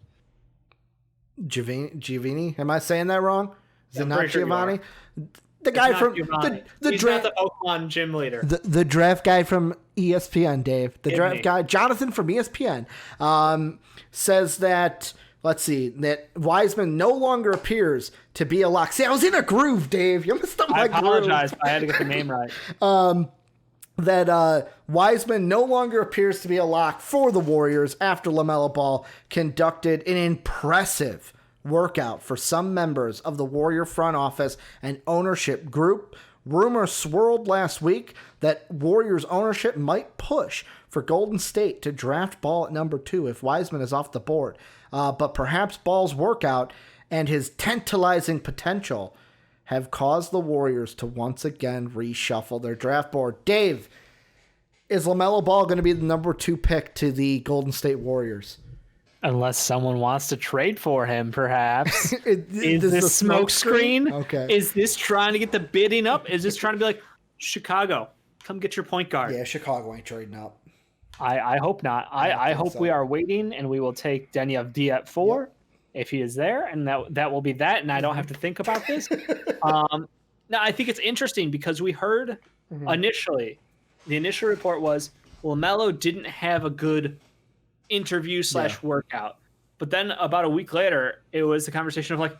Giovanni? Am I saying that wrong? Is it not Giovanni? The guy from He's not the Pokemon gym leader. The draft guy from ESPN, Dave. The draft guy, Jonathan from ESPN, says that. Let's see, that Wiseman no longer appears to be a lock. See, I was in a groove, Dave. You messed up my groove. I apologize. I had to get the name right. that Wiseman no longer appears to be a lock for the Warriors after LaMelo Ball conducted an impressive workout for some members of the Warrior front office and ownership group. Rumors swirled last week that Warriors ownership might push for Golden State to draft Ball at number 2 if Wiseman is off the board. But perhaps Ball's workout and his tantalizing potential have caused the Warriors to once again reshuffle their draft board. Dave, is LaMelo Ball going to be the number 2 pick to the Golden State Warriors? Unless someone wants to trade for him, perhaps. Is this this a smoke screen? Okay. Is this trying to get the bidding up? Is this trying to be like, Chicago, come get your point guard? Yeah, Chicago ain't trading up. I hope not. I hope so. we are waiting, and we will take Denny D at 4 if he is there, and that will be that, and I don't have to think about this. Now, I think it's interesting because we heard initially, the initial report was LaMelo didn't have a good interview / workout. But then about a week later, it was the conversation of like,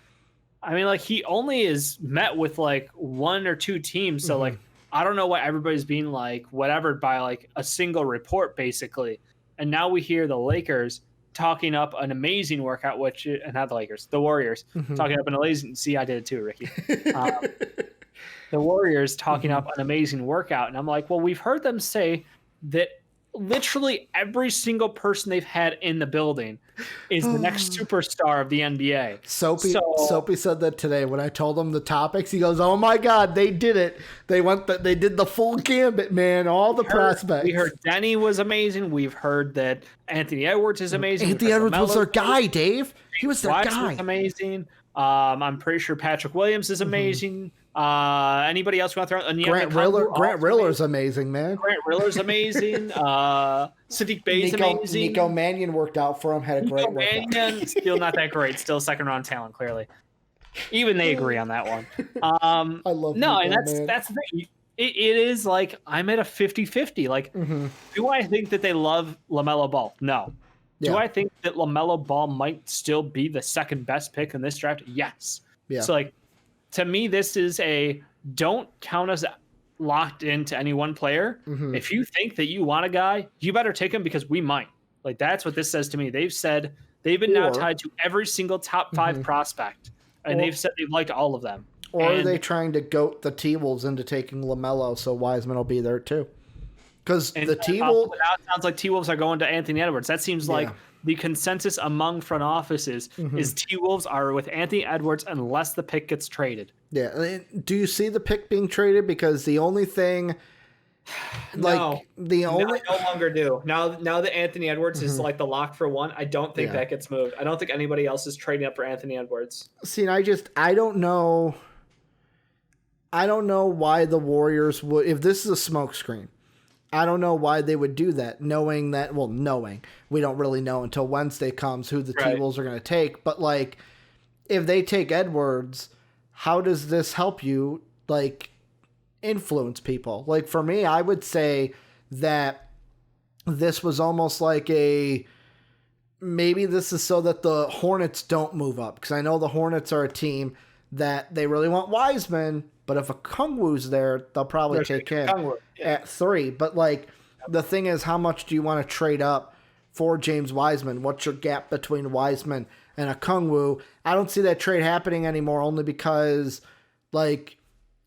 I mean, like he only is met with like 1 or 2 teams. So like, I don't know why everybody's being like whatever by like a single report basically. And now we hear the Lakers talking up an amazing workout, which not the Lakers, the Warriors talking up an amazing. See, I did it too, Ricky. The Warriors talking up an amazing workout. And I'm like, well, we've heard them say that literally every single person they've had in the building is the next superstar of the NBA. Soapy said that today when I told him the topics. He goes, "Oh my God, they did it! They did the full gambit, man. All the prospects." We heard Denny was amazing. We've heard that Anthony Edwards is amazing. Anthony Edwards was their guy, Dave. He was their guy. Was amazing. I'm pretty sure Patrick Williams is amazing. Anybody else want to throw? Grant Riller's amazing, man. Grant Riller's amazing. Sadiq Bey's amazing. Nico Mannion worked out for him. Had a great workout. Mannion, still not that great. Still second round talent, clearly. Even they agree on that one. I love no, Nico, and that's the thing. It is like I'm at a 50-50. Like, do I think that they love LaMelo Ball? No. Do I think that LaMelo Ball might still be the second best pick in this draft? Yes. Yeah. So like, to me, this is a don't count us locked into any one player. If you think that you want a guy, you better take him because we might. Like, that's what this says to me. They've said they've been now tied to every single top 5 prospect, and they've said they've liked all of them. Or are they trying to goat the T-Wolves into taking LaMelo so Wiseman will be there too? Because the T-Wolves... Now it sounds like T-Wolves are going to Anthony Edwards. That seems like the consensus among front offices is T-Wolves are with Anthony Edwards unless the pick gets traded. Yeah. Do you see the pick being traded? Because the only thing... I no longer do. Now that Anthony Edwards is like the lock for 1, I don't think that gets moved. I don't think anybody else is trading up for Anthony Edwards. See, I don't know... I don't know why the Warriors would... If this is a smokescreen, I don't know why they would do that, knowing we don't really know until Wednesday comes who the T-Wolves are going to take. But like, if they take Edwards, how does this help you like influence people? Like for me, I would say that this was almost like maybe this is so that the Hornets don't move up, because I know the Hornets are a team that they really want Wiseman. But if a Kungwu's there, they'll probably take him at 3. But like, the thing is, how much do you want to trade up for James Wiseman? What's your gap between Wiseman and a Kungwu? I don't see that trade happening anymore, only because, like,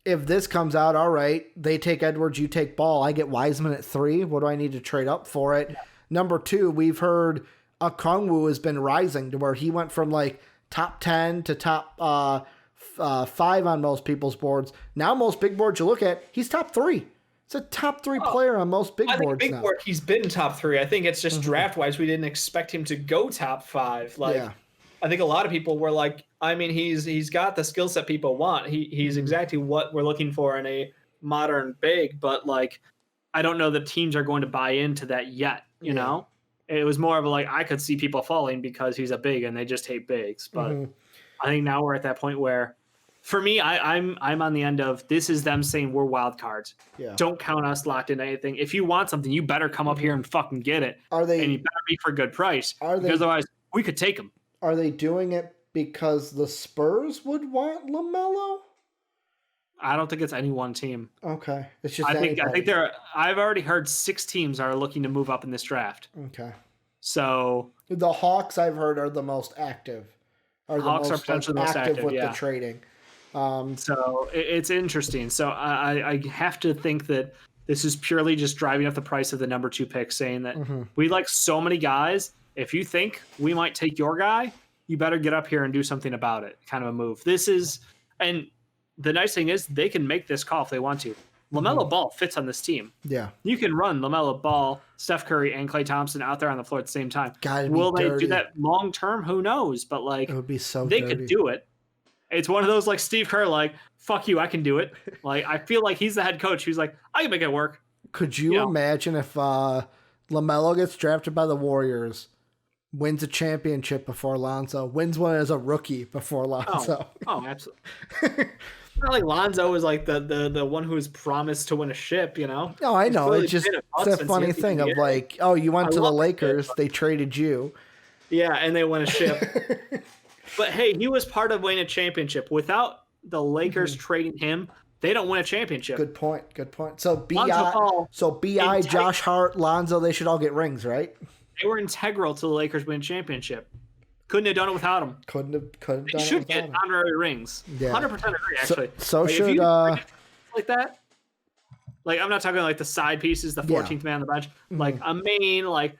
if this comes out, all right, they take Edwards, you take Ball, I get Wiseman at 3. What do I need to trade up for it? Yeah. Number 2, we've heard a Kungwu has been rising to where he went from like top 10 to top 5 on most people's boards. Now most big boards you look at, he's top 3. It's a top 3 player on most big boards now. Board, he's been top 3. I think it's just draft wise we didn't expect him to go top 5. Like I think a lot of people were like, I mean, he's got the skill set people want. He's exactly what we're looking for in a modern big, but like I don't know that teams are going to buy into that yet, you know? It was more of a like I could see people falling because he's a big and they just hate bigs, but I think now we're at that point where, for me, I'm on the end of this is them saying we're wild cards. Yeah. Don't count us locked into anything. If you want something, you better come up here and fucking get it. And you better be for a good price. Because otherwise, we could take them. Are they doing it because the Spurs would want LaMelo? I don't think it's any one team. Okay, it's just I think I've already heard 6 teams are looking to move up in this draft. Okay. So The Hawks, I've heard, are the most active. Hawks are potentially the most active with yeah. the trading. So it's interesting. So I have to think that this is purely just driving up the price of the number 2 pick, saying that we like so many guys. If you think we might take your guy, you better get up here and do something about it. Kind of a move. And the nice thing is they can make this call if they want to. LaMelo Ball fits on this team. Yeah. You can run LaMelo Ball, Steph Curry, and Klay Thompson out there on the floor at the same time. Will they do that long term? Who knows? But like, it would be so they dirty. could do it. It's one of those like Steve Kerr, like, fuck you, I can do it. Like, I feel like he's the head coach. He's like, I can make it work. Could you imagine if LaMelo gets drafted by the Warriors, wins a championship before Lonzo, wins one as a rookie before Lonzo? Oh absolutely. Not like Lonzo is like the one who was promised to win a ship, you know? No, I know. It's just it's a funny thing of like, oh, you went to the Lakers, they traded you. Yeah, and they won a ship. But hey, he was part of winning a championship. Without the Lakers trading him, they don't win a championship. Good point. So BI, Josh Hart, Lonzo, they should all get rings, right? They were integral to the Lakers winning championship. Couldn't have done it without him. Couldn't have done they should get honorary rings. Yeah. 100% agree, actually. So like, should like that. Like, I'm not talking like the side pieces, the 14th man on the bench. Like a main, like,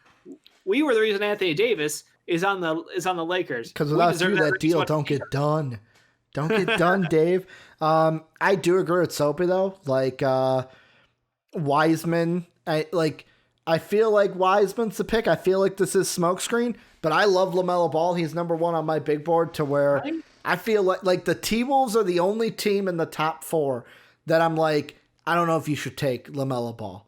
we were the reason Anthony Davis is on the Lakers. Because without you, that deal don't get done. Don't get done, Dave. I do agree with Soapy though. Like Wiseman, I feel like Wiseman's the pick. I feel like this is smokescreen, but I love LaMelo Ball. He's number 1 on my big board to where I feel like the T-Wolves are the only team in the top 4 that I'm like, I don't know if you should take LaMelo Ball.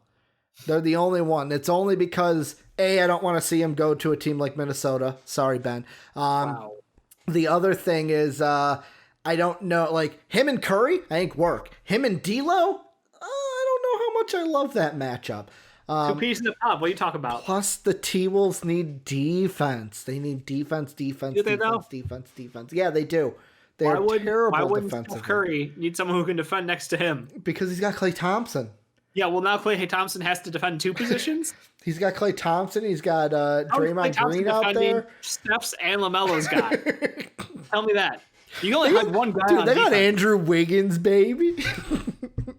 They're the only one. It's only because I don't want to see him go to a team like Minnesota. Sorry, Ben. Wow. The other thing is, I don't know, like him and Curry, I think work. Him and D'Lo, I don't know how much I love that matchup. 2 pieces of pop. What are you talking about? Plus, the T-Wolves need defense. They need defense. Do they defense. Yeah, they do. They're terrible why wouldn't defensively. Steph Curry need someone who can defend next to him? Because he's got Klay Thompson. Yeah, well, now Klay Thompson has to defend 2 positions. He's got Klay Thompson. He's got Draymond Green out there. Steph's and LaMelo's guy. Tell me that. You only hide one guy on they defense. got Andrew Wiggins, baby.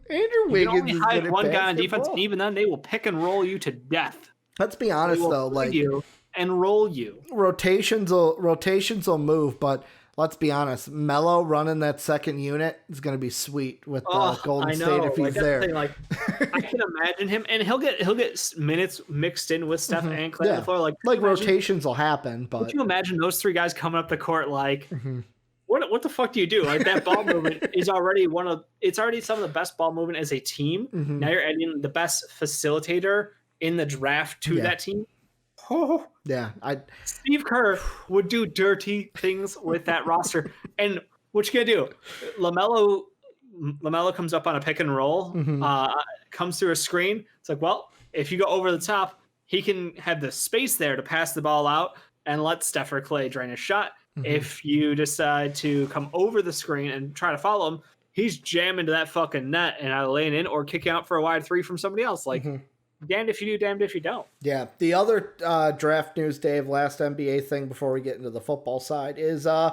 Andrew Wiggins. You only hide one guy on defense, and even then, they will pick and roll you to death. Let's be honest, though. Like you and roll you. Rotations will move, but let's be honest. Melo running that second unit is going to be sweet with Golden State if he's there. I can imagine him, and he'll get minutes mixed in with Steph and Klay on the floor. Like rotations will happen, but would you imagine those 3 guys coming up the court like? What the fuck do you do? Like that ball movement is already it's already some of the best ball movement as a team. Now you're adding the best facilitator in the draft to that team. Oh yeah, Steve Kerr would do dirty things with that roster. And what you gonna do? LaMelo comes up on a pick and roll, comes through a screen. It's like, well, if you go over the top, he can have the space there to pass the ball out and let Steph or Klay drain a shot. If you decide to come over the screen and try to follow him, he's jamming to that fucking net and either laying in or kicking out for a wide 3 from somebody else. Like, damned if you do, damned if you don't. Yeah. The other draft news, Dave, last NBA thing before we get into the football side is the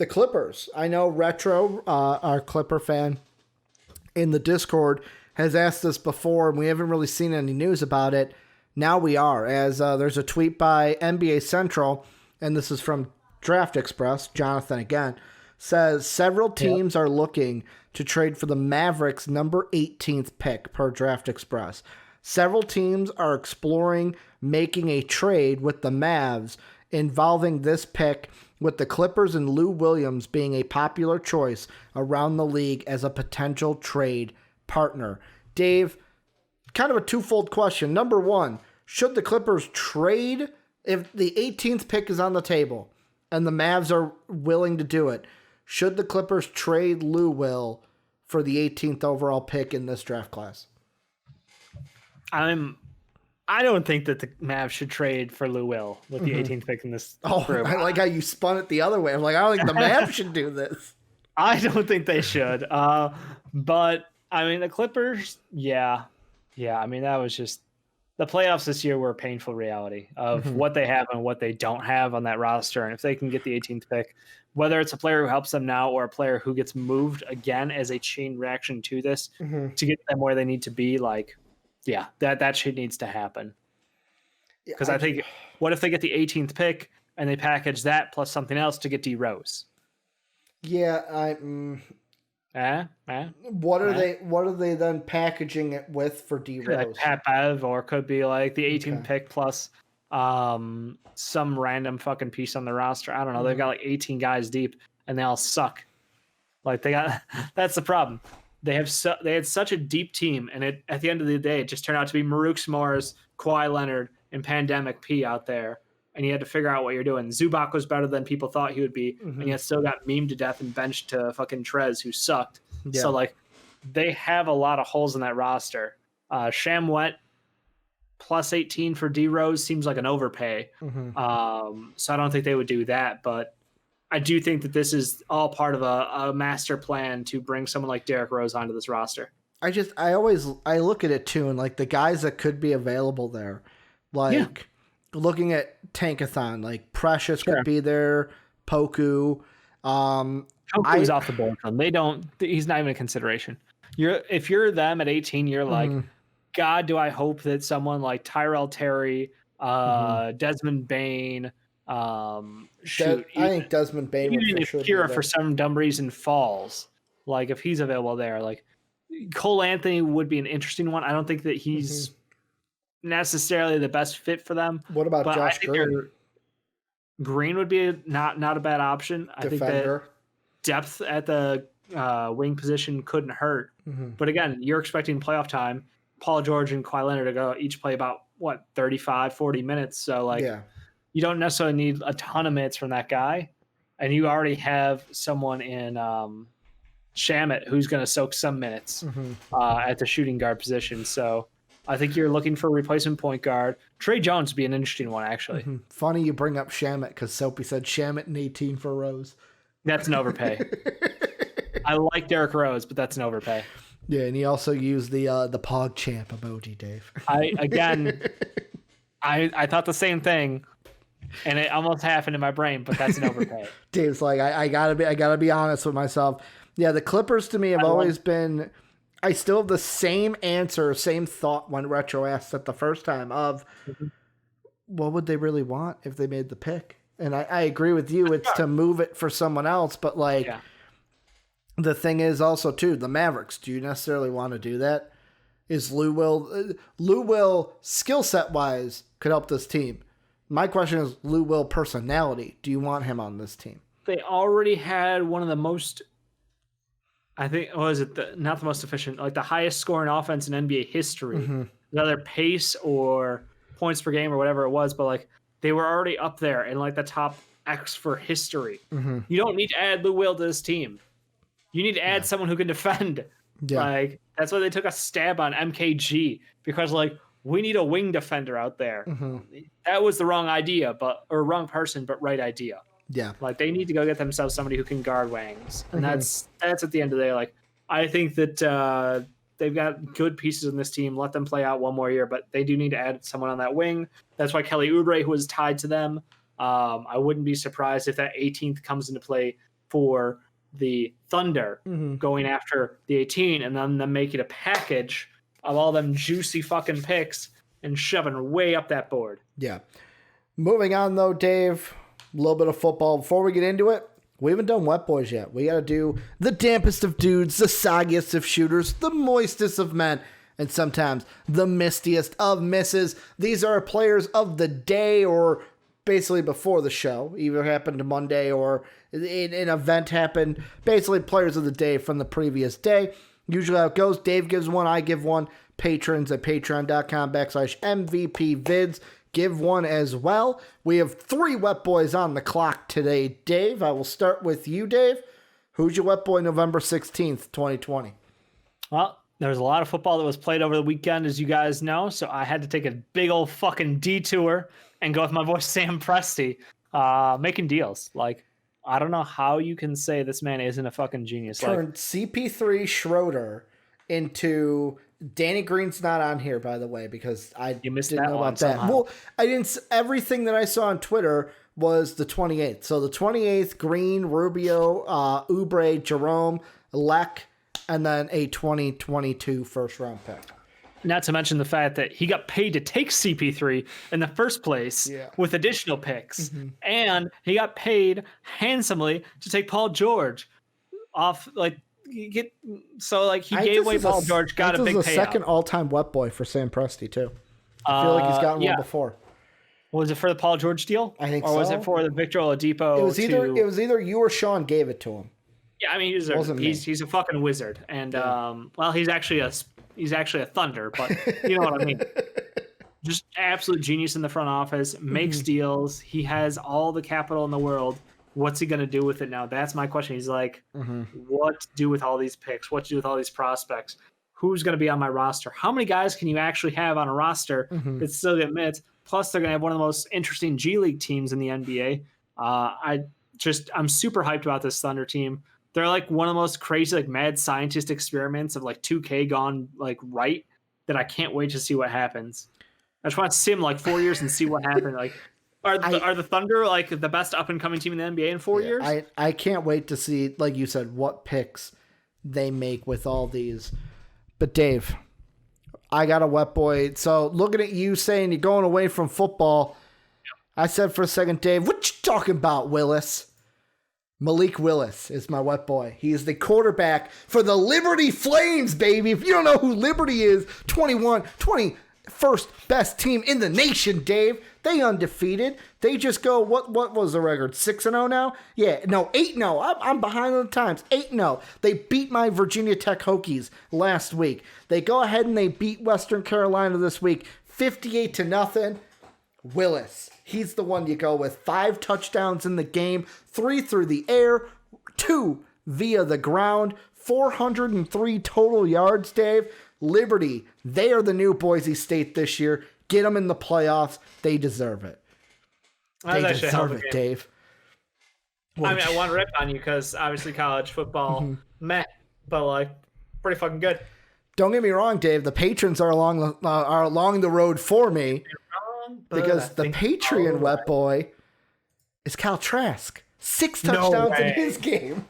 Clippers. I know Retro, our Clipper fan in the Discord, has asked us before, and we haven't really seen any news about it. Now we are, as there's a tweet by NBA Central, and this is from Draft Express, Jonathan again, says several teams are looking to trade for the Mavericks' number 18th pick per Draft Express. Several teams are exploring making a trade with the Mavs involving this pick, with the Clippers and Lou Williams being a popular choice around the league as a potential trade partner. Dave, kind of a twofold question. Number 1, should the Clippers trade if the 18th pick is on the table and the Mavs are willing to do it? Should the Clippers trade Lou Will for the 18th overall pick in this draft class? I don't think that the Mavs should trade for Lou Will with the 18th pick in this group. I like how you spun it the other way. I'm like, I don't think the Mavs should do this. I don't think they should. But I mean, the Clippers, yeah. I mean, that was just the playoffs this year were a painful reality of what they have and what they don't have on that roster. And if they can get the 18th pick, whether it's a player who helps them now or a player who gets moved again as a chain reaction to this to get them where they need to be, like, yeah, that shit needs to happen. Because I think, what if they get the 18th pick and they package that plus something else to get DeRozan? Yeah, What are they then packaging it with for DeRozan? Like Pat Bev, or could be like the 18th pick plus some random fucking piece on the roster. I don't know. They've got like 18 guys deep and they all suck. Like that's the problem. They had such a deep team, and at the end of the day, it just turned out to be Maruk Morris, Kawhi Leonard, and Pandemic P out there. And you had to figure out what you're doing. Zubac was better than people thought he would be, and yet still got memed to death and benched to fucking Trez, who sucked. Yeah. So, like, they have a lot of holes in that roster. Shamwet plus 18 for DeRozan seems like an overpay. So I don't think they would do that. But I do think that this is all part of a master plan to bring someone like Derrick Rose onto this roster. I look at it, too, and, like, the guys that could be available there, like... Yeah. Looking at Tankathon, like Precious could be there, Poku. Poku's off the board. He's not even a consideration. If you're them at 18, you're like, God, do I hope that someone like Tyrell Terry, Desmond Bain, I think Desmond Bain would for sure for some dumb reason falls. Like if he's available there, like Cole Anthony would be an interesting one. I don't think that he's necessarily the best fit for them. What about Josh Green? Green would be not a bad option. Defender. I think that depth at the wing position couldn't hurt. But again, you're expecting playoff time. Paul George and Kawhi Leonard to go each play about 35, 40 minutes. So like you don't necessarily need a ton of minutes from that guy. And you already have someone in Shamet who's going to soak some minutes at the shooting guard position. So I think you're looking for a replacement point guard. Trey Jones would be an interesting one, actually. Funny you bring up Shamet because Soapy said Shamet and 18 for Rose. That's an overpay. I like Derrick Rose, but that's an overpay. Yeah, and he also used the Pog Champ emoji, Dave. I thought the same thing, and it almost happened in my brain, but that's an overpay. Dave's like, I gotta be honest with myself. Yeah, the Clippers to me have always been. I still have the same answer, same thought when Retro asked it the first time of what would they really want if they made the pick? And I agree with you. It's to move it for someone else. But like the thing is also too, the Mavericks, do you necessarily want to do that? Is Lou Will skill set wise could help this team. My question is Lou Will personality. Do you want him on this team? They already had one of the most, I think, not the most efficient, like the highest scoring offense in NBA history. Whether pace or points per game or whatever it was, but like they were already up there in like the top X for history. You don't need to add Lou Will to this team. You need to add someone who can defend. Like that's why they took a stab on MKG because like we need a wing defender out there. That was the wrong idea, or wrong person, but right idea. Yeah, like they need to go get themselves somebody who can guard wings, and that's at the end of the day. Like I think that they've got good pieces in this team. Let them play out one more year, but they do need to add someone on that wing. That's why Kelly Oubre, who was tied to them, I wouldn't be surprised if that 18th comes into play for the Thunder, going after the 18, and then them making a package of all them juicy fucking picks and shoving way up that board. Yeah. Moving on though, Dave. A little bit of football. Before we get into it, we haven't done Wet Boys yet. We got to do the dampest of dudes, the soggiest of shooters, the moistest of men, and sometimes the mistiest of misses. These are players of the day or basically before the show. Either happened Monday or an event happened. Basically players of the day from the previous day. Usually how it goes, Dave gives one, I give one. Patrons at patreon.com/MVPvids. Give one as well. We have 3 Wet Boys on the clock today, Dave. I will start with you, Dave. Who's your Wet Boy November 16th, 2020? Well, there was a lot of football that was played over the weekend, as you guys know, so I had to take a big old fucking detour and go with my boy Sam Presti, making deals. Like, I don't know how you can say this man isn't a fucking genius. Turned CP3 Schroeder into Danny Green's not on here, by the way, because I missed didn't that know one about that. somehow. Well, I didn't. Everything that I saw on Twitter was the 28th. So the 28th, Green, Rubio, Oubre, Jerome, Leck, and then a 2022 first round pick. Not to mention the fact that he got paid to take CP3 in the first place with additional picks. And he got paid handsomely to take Paul George off. He gave away Paul George, got a big payout. This is the second all-time wet boy for Sam Presti, too. I feel like he's gotten one before. Was it for the Paul George deal? I think so. Or was it for the Victor Oladipo? It was either you or Sean gave it to him. Yeah, I mean, he's a fucking wizard. And, he's actually a Thunder, but you know what I mean. Just absolute genius in the front office, makes deals. He has all the capital in the world. What's he going to do with it now? That's my question. He's like, what to do with all these picks? What to do with all these prospects? Who's going to be on my roster? How many guys can you actually have on a roster that still get minutes? Plus, they're going to have one of the most interesting G League teams in the NBA. I'm super hyped about this Thunder team. They're like one of the most crazy, like mad scientist experiments of like 2K gone like right that I can't wait to see what happens. I just want to sim like 4 years and see what happens. Like, are the Thunder like the best up and coming team in the NBA in 4 years? I can't wait to see, like you said, what picks they make with all these. But Dave, I got a wet boy. So looking at you saying you're going away from football, I said for a second, Dave, what you talking about, Willis? Malik Willis is my wet boy. He is the quarterback for the Liberty Flames, baby. If you don't know who Liberty is, 21st best team in the nation, Dave. They undefeated. They just go, what was the record? 6-0 now? Yeah, no, 8-0. I'm behind on the times. 8-0. They beat my Virginia Tech Hokies last week. They go ahead and they beat Western Carolina this week, 58-0. Willis. He's the one you go with. 5 touchdowns in the game, 3 through the air, 2 via the ground, 403 total yards, Dave. Liberty, they are the new Boise State this year. Get them in the playoffs. They deserve it. They deserve it, Dave. I mean, I want to rip on you because obviously college football, meh, but like pretty fucking good. Don't get me wrong, Dave. The patrons are along the road for me. Because the Patreon wet boy is Cal Trask. 6 touchdowns in his game.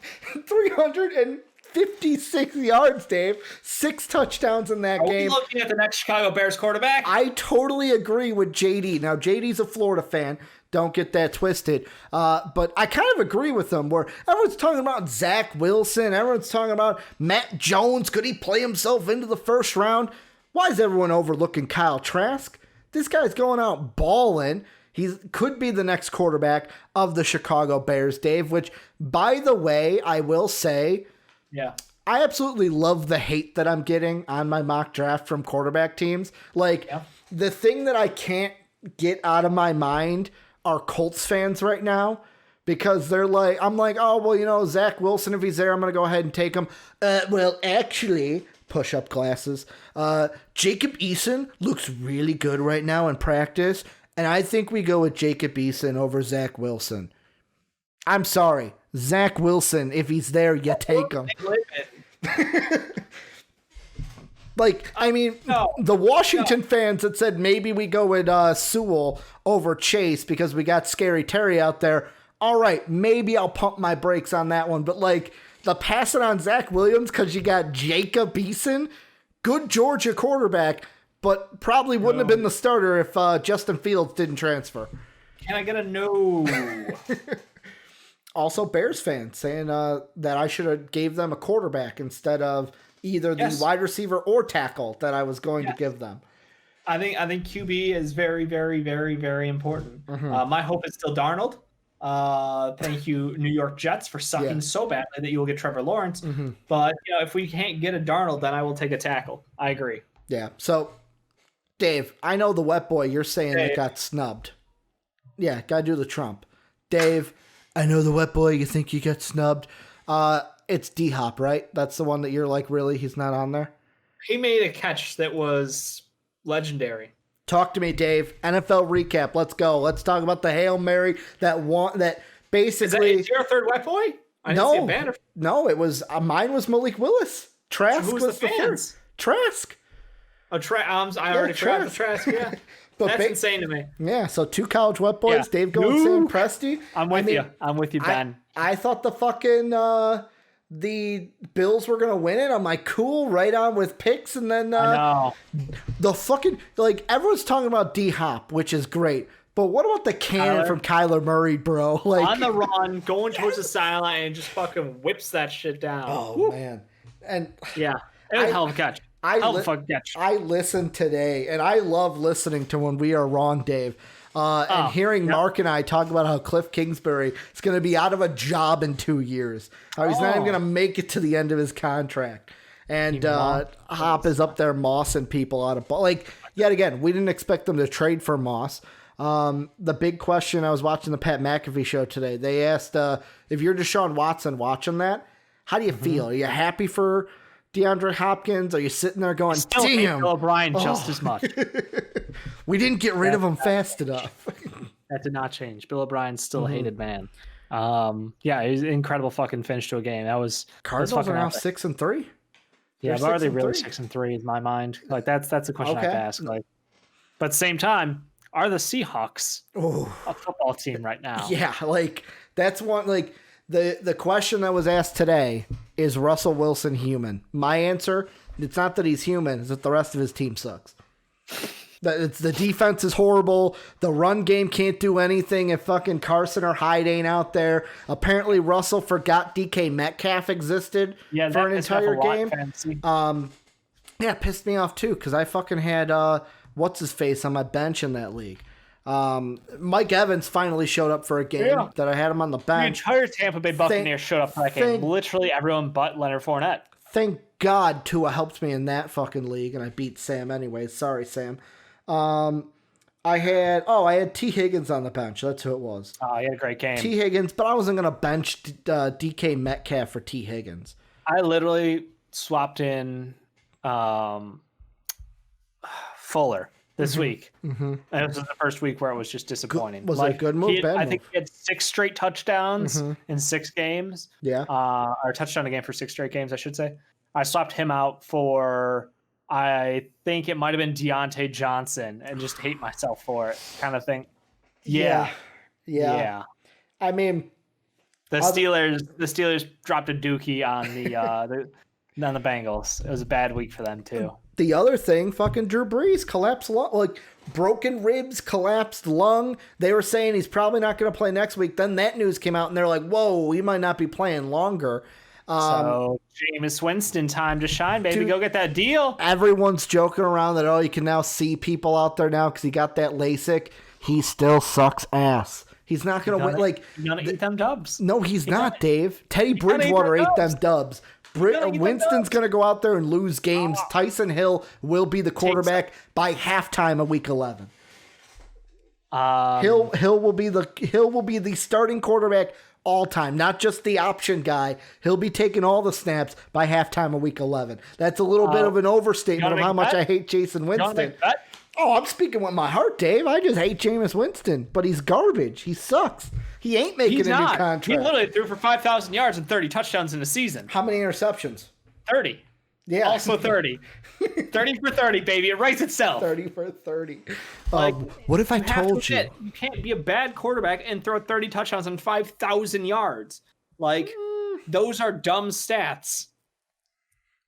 356 yards, Dave. 6 touctouchdowns in that game. Are we looking at the next Chicago Bears quarterback? I totally agree with JD. Now, JD's a Florida fan. Don't get that twisted. But I kind of agree with them where everyone's talking about Zach Wilson. Everyone's talking about Matt Jones. Could he play himself into the first round? Why is everyone overlooking Kyle Trask? This guy's going out balling. He could be the next quarterback of the Chicago Bears, Dave, which, by the way, I will say, I absolutely love the hate that I'm getting on my mock draft from quarterback teams. Like, the thing that I can't get out of my mind are Colts fans right now because they're like, I'm like, oh, well, you know, Zach Wilson, if he's there, I'm going to go ahead and take him. Well, actually... push-up glasses. Jacob Eason looks really good right now in practice, and I think we go with Jacob Eason over Zach Wilson. I'm sorry. Zach Wilson, if he's there, you take him. The Washington fans that said maybe we go with Sewell over Chase because we got Scary Terry out there. All right, maybe I'll pump my brakes on that one, but the passing on Zach Williams because you got Jacob Eason, good Georgia quarterback, but probably wouldn't have been the starter if Justin Fields didn't transfer. Can I get a no? Also, Bears fans saying that I should have gave them a quarterback instead of either the wide receiver or tackle that I was going to give them. I think QB is very, very, very, very important. My hope is still Darnold. Thank you, New York Jets, for sucking so badly that you will get Trevor Lawrence. But if we can't get a Darnold, then I will take a tackle. I agree. Yeah. So, Dave, I know the wet boy. You're saying they got snubbed. Yeah, gotta do the Trump. Dave, I know the wet boy. You think you got snubbed? It's D-Hop, right? That's the one that you're like, really? He's not on there. He made a catch that was legendary. Talk to me, Dave. NFL recap. Let's go. Let's talk about the Hail Mary that basically. Is your third wet boy? I didn't see a banner. No, it was mine was Malik Willis. Trask Who was the fans? first. Trask. Oh, I already forgot the Trask. Yeah, But that's insane to me. Yeah, so 2 college wet boys, Yeah. Dave going Sam Presti. I'm with you. I'm with you, Ben. I thought the fucking the Bills were gonna win it. I'm like, cool, right on with picks, and then I know. the fucking like everyone's talking about D Hop, which is great. But what about the cannon from Kyler Murray, bro? Like On the run, going towards the sideline, and just fucking whips that shit down. oh man, and Yeah. It was a hell of a catch. Hell of a fucking catch. I listened today, and I love listening to When We Are Wrong, Dave. And hearing Mark and I talk about how Cliff Kingsbury is going to be out of a job in 2 years. How he's not even going to make it to the end of his contract. And Hop is up there mossing people out of ball. Like, yet again, we didn't expect them to trade for Moss. The big question, I was watching the Pat McAfee show today. They asked if you're Deshaun Watson watching that, how do you feel? Are you happy for DeAndre Hopkins? Are you sitting there going, damn, Bill O'Brien just as much. we didn't get rid of him fast enough. That did not change. Bill O'Brien's still a hated man. Yeah, it was an incredible fucking finish to a game. Cardinals are now 6-3. Yeah, but are they really 6-3 in my mind? Like that's a question I have to ask. Like, but at the same time, are the Seahawks a football team right now? Yeah, like that's one. Like the question that was asked today is Russell Wilson human? My answer: it's not that he's human; it's that the rest of his team sucks. The defense is horrible. The run game can't do anything if fucking Carson or Hyde ain't out there. Apparently, Russell forgot DK Metcalf existed for an entire game. Yeah, it pissed me off too because I fucking had what's his face on my bench in that league. Mike Evans finally showed up for a game that I had him on the bench. The entire Tampa Bay Buccaneers showed up for that game. Literally everyone but Leonard Fournette. Thank God Tua helped me in that fucking league, and I beat Sam anyways. Sorry, Sam. I had T. Higgins on the bench. That's who it was. Oh, he had a great game. T. Higgins, but I wasn't going to bench DK Metcalf for T. Higgins. I literally swapped in Fuller this week. And it was the first week where it was just disappointing. Was it a good move? I think he had 6 straight touchdowns in 6 games. Yeah. Or touchdown a game for 6 straight games, I should say. I swapped him out for, I think it might have been Deontay Johnson, and just hate myself for it kind of thing. Yeah. I mean, the Steelers dropped a dookie on the Bengals. It was a bad week for them too. The other thing, fucking Drew Brees collapsed lung, like broken ribs, collapsed lung. They were saying he's probably not going to play next week. Then that news came out, and they're like, "Whoa, he might not be playing longer." So Jameis Winston time to shine, baby. Dude, go get that deal. Everyone's joking around that you can now see people out there now because he got that LASIK. He still sucks ass. He's not going to win. Like, you gonna eat them dubs? No, he's not, Dave. Teddy Bridgewater ate them dubs. Winston's going to go out there and lose games. Tyson Hill will be the quarterback by halftime of week 11. Hill will be the starting quarterback all time, not just the option guy. He'll be taking all the snaps by halftime of week 11. That's a little bit of an overstatement of how much I hate Jason Winston. Oh, I'm speaking with my heart, Dave. I just hate Jameis Winston, but he's garbage. He suks. He ain't making a new contract. He literally threw for 5,000 yards and 30 touchdowns in a season. How many interceptions? 30. Yeah. Also 30. 30 for 30, baby. It writes itself. 30 for 30. What if I told you? You can't be a bad quarterback and throw 30 touchdowns and 5,000 yards. Those are dumb stats.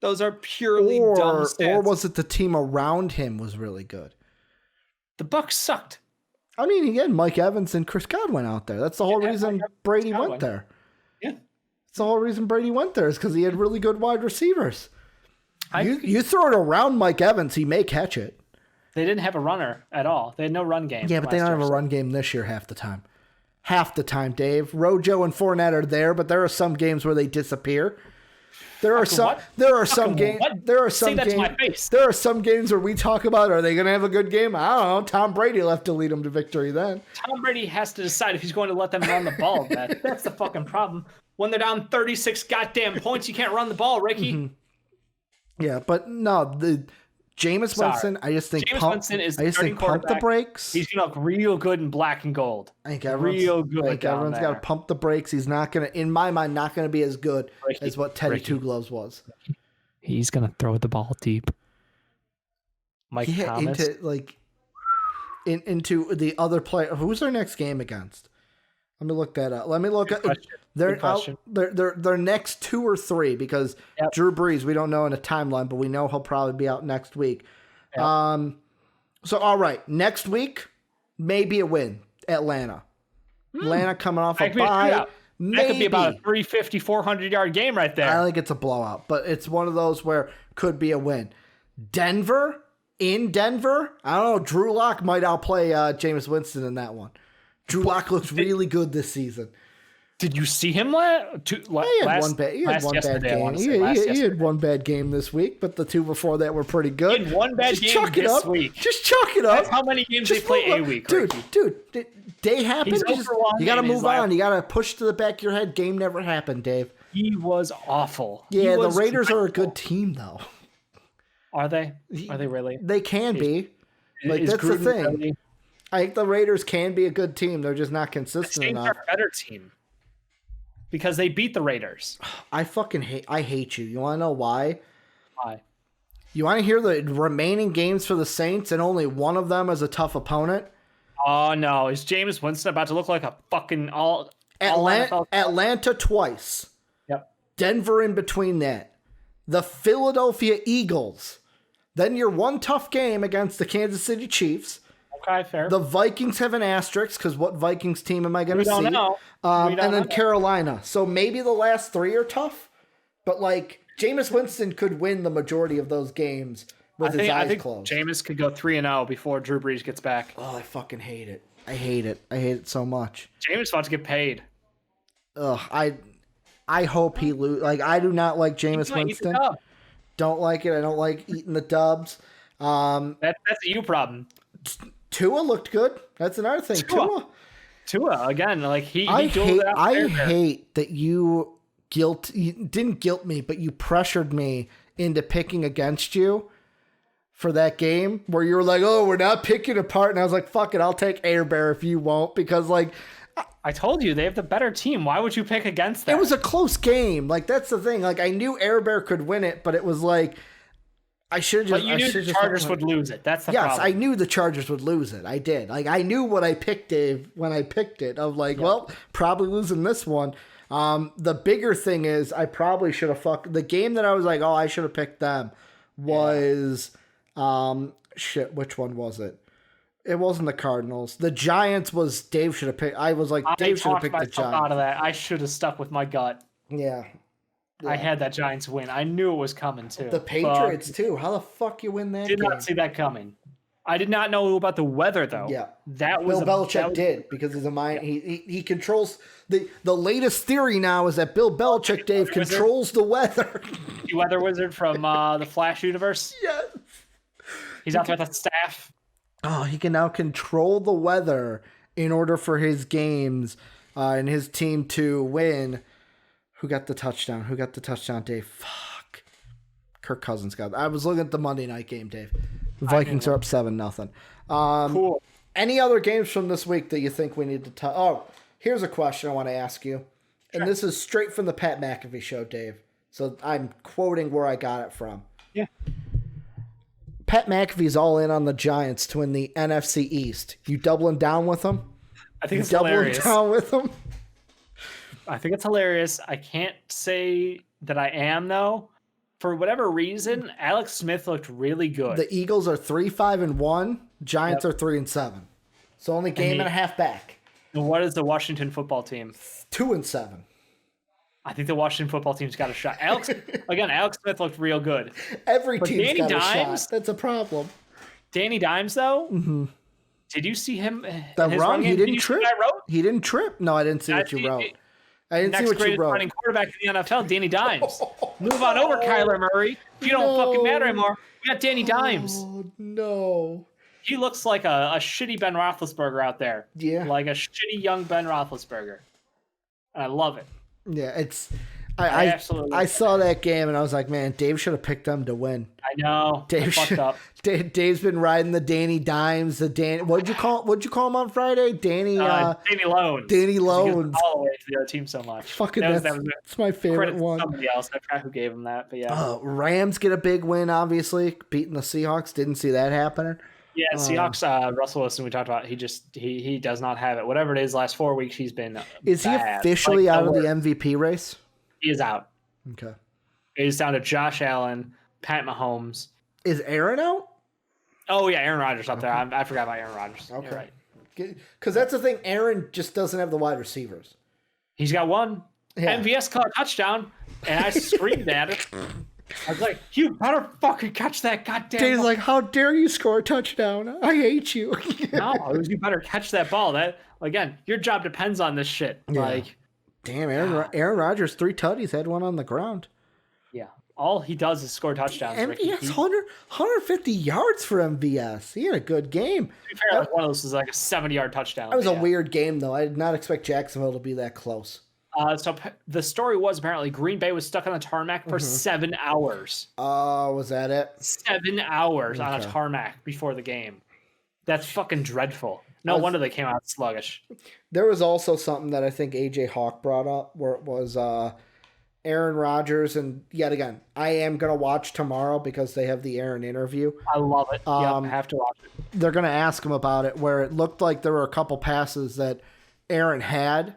Those are purely dumb stats. Or was it the team around him was really good? The Bucks sucked. I mean, he had Mike Evans and Chris Godwin out there. That's the whole reason Brady went there. Yeah. That's the whole reason Brady went there is because he had really good wide receivers. You throw it around Mike Evans, he may catch it. They didn't have a runner at all. They had no run game. Yeah, but they don't have a run game this year half the time. Half the time, Dave. Rojo and Fournette are there, but there are some games where they disappear. There are some games where we talk about, are they going to have a good game? I don't know. Tom Brady left to lead them to victory then. Tom Brady has to decide if he's going to let them run the ball. That's the fucking problem. When they're down 36 goddamn points, you can't run the ball, Ricky. Yeah, but no, Jameis Winston, I just think Winston is pump the brakes. He's gonna look real good in black and gold. I think everyone's got to pump the brakes. He's not gonna, in my mind, not gonna be as good as what Teddy Two Gloves was. He's gonna throw the ball deep. Mike Thomas into the other player. Who's their next game against? Let me look that up. Let me look at their next 2 or 3 because Drew Brees, we don't know in a timeline, but we know he'll probably be out next week. Yep. So all right, next week maybe a win. Atlanta coming off a bye. Maybe. That could be about a 350, 400-yard game right there. I think it's a blowout, but it's one of those where could be a win. Denver in Denver. I don't know. Drew Lock might outplay Jameis Winston in that one. Drew Lock looks really good this season. Did you see him last? He had one bad game. He had one bad game this week, but the 2 before that were pretty good. He had one bad game this week. Just chalk it up. That's how many games they play a week, dude. Day happened. You got to move on. You got to push to the back of your head. Game never happened, Dave. He was awful. Yeah, the Raiders are a good team, though. Are they? Are they really? They can be. That's the thing. Really? I think the Raiders can be a good team. They're just not consistent enough. They're a better team because they beat the Raiders. I hate you. You want to know why? Why? You want to hear the remaining games for the Saints and only one of them is a tough opponent? Oh, no. Is Jameis Winston about to look like a fucking Atlanta twice. Yep. Denver in between that. The Philadelphia Eagles. Then your one tough game against the Kansas City Chiefs. Okay, fair. The Vikings have an asterisk because what Vikings team am I going to see? We don't know. And then Carolina. So maybe the last 3 are tough, but Jameis Winston could win the majority of those games with his eyes closed. Jameis could go 3-0 before Drew Brees gets back. Oh, I fucking hate it. I hate it so much. Jameis wants to get paid. Ugh, I hope he lose. I do not like Jameis Winston. Don't like it. I don't like eating the dubs. That's a you problem. Tua looked good. That's another thing. Tua again. I hate that you didn't guilt me, but you pressured me into picking against you for that game where you were like, "Oh, we're not picking apart," and I was like, "Fuck it, I'll take Air Bear if you won't," because I told you they have the better team. Why would you pick against them? It was a close game. That's the thing. I knew Air Bear could win it, but it was I should have just. But you knew the Chargers would lose it. That's the problem. Yes, I knew the Chargers would lose it. I did. I knew what I picked, Dave, when I picked it. I was well, probably losing this one. The bigger thing is I probably should have the game that I was like, oh, I should have picked them was which one was it? It wasn't the Cardinals. The Giants was Dave should have picked. I was like, Dave should have picked the Giants. Out of that, I should have stuck with my gut. Yeah. I had that Giants win. I knew it was coming too. The Patriots too. How the fuck you win that? Did not see that coming. I did not know about the weather though. Yeah, that was Bill Belichick did because he's a mind. He controls the latest theory now is that Bill Belichick, Dave, controls the weather. The weather wizard from the Flash universe. Yes. He's out there with the staff. Oh, he can now control the weather in order for his games and his team to win. Who got the touchdown? Dave? Fuck. Kirk Cousins got it. I was looking at the Monday night game, Dave. The Vikings are up 7-0. Cool. Any other games from this week that you think we need to touch? Oh, here's a question I want to ask you. Sure. And this is straight from the Pat McAfee show, Dave. So I'm quoting where I got it from. Yeah. Pat McAfee's all in on the Giants to win the NFC East. You doubling down with them? I think it's hilarious. Doubling down with them? I think it's hilarious. I can't say that I am, though. For whatever reason, Alex Smith looked really good. The Eagles are 3-5-1. Giants are 3-7. So only game and a half back. And what is the Washington football team? 2-7. I think the Washington football team's got a shot. Alex Smith looked real good. Every team's got a shot. That's a problem. Danny Dimes, though? Mm-hmm. Did you see him? The run, he didn't trip. He didn't trip. No, I didn't see what you wrote. I didn't see what you wrote. Running quarterback in the NFL, Danny Dimes. Move on over, Kyler Murray. If you don't fucking matter anymore, we got Danny Dimes. Oh, no. He looks like a shitty Ben Roethlisberger out there. Yeah. Like a shitty young Ben Roethlisberger. And I love it. Yeah, I saw that game and I was like, man, Dave should have picked them to win. I know. Dave fucked up. Dave's been riding the Danny Dimes, what'd you call him on Friday? Danny Loans. Danny Loans. All the way to the other team so much. Fucking that's my favorite one. Somebody else. I forgot who gave him that, but yeah. Rams get a big win, obviously, beating the Seahawks. Didn't see that happening. Yeah, Seahawks. Russell Wilson. We talked about. He does not have it. Whatever it is, last 4 weeks he's been. Is he officially out of the MVP race? He is out. Okay. He's down to Josh Allen, Pat Mahomes. Is Aaron out? Oh yeah, Aaron Rodgers up there. I forgot about Aaron Rodgers. Okay. You're right. Because that's the thing. Aaron just doesn't have the wide receivers. He's got one. Yeah. MVS caught a touchdown, and I screamed at it. I was like, "You better fucking catch that goddamn!" Dave's like, "How dare you score a touchdown? I hate you." No, it was, you better catch that ball. That again, your job depends on this shit. Yeah. Like, damn, Aaron Rodgers 3 tutties, had one on the ground. Yeah, all he does is score touchdowns. MVS 150 yards for MVS. He had a good game. To be fair, one of those was like a 70-yard touchdown. That was a weird game, though. I did not expect Jacksonville to be that close. So the story was apparently Green Bay was stuck on the tarmac for 7 hours. Was that it? 7 hours on a tarmac before the game. That's fucking dreadful. No wonder they came out sluggish. There was also something that I think AJ Hawk brought up where it was Aaron Rodgers, and yet again, I am going to watch tomorrow because they have the Aaron interview. I love it. I have to watch it. They're going to ask him about it, where it looked like there were a couple passes that Aaron had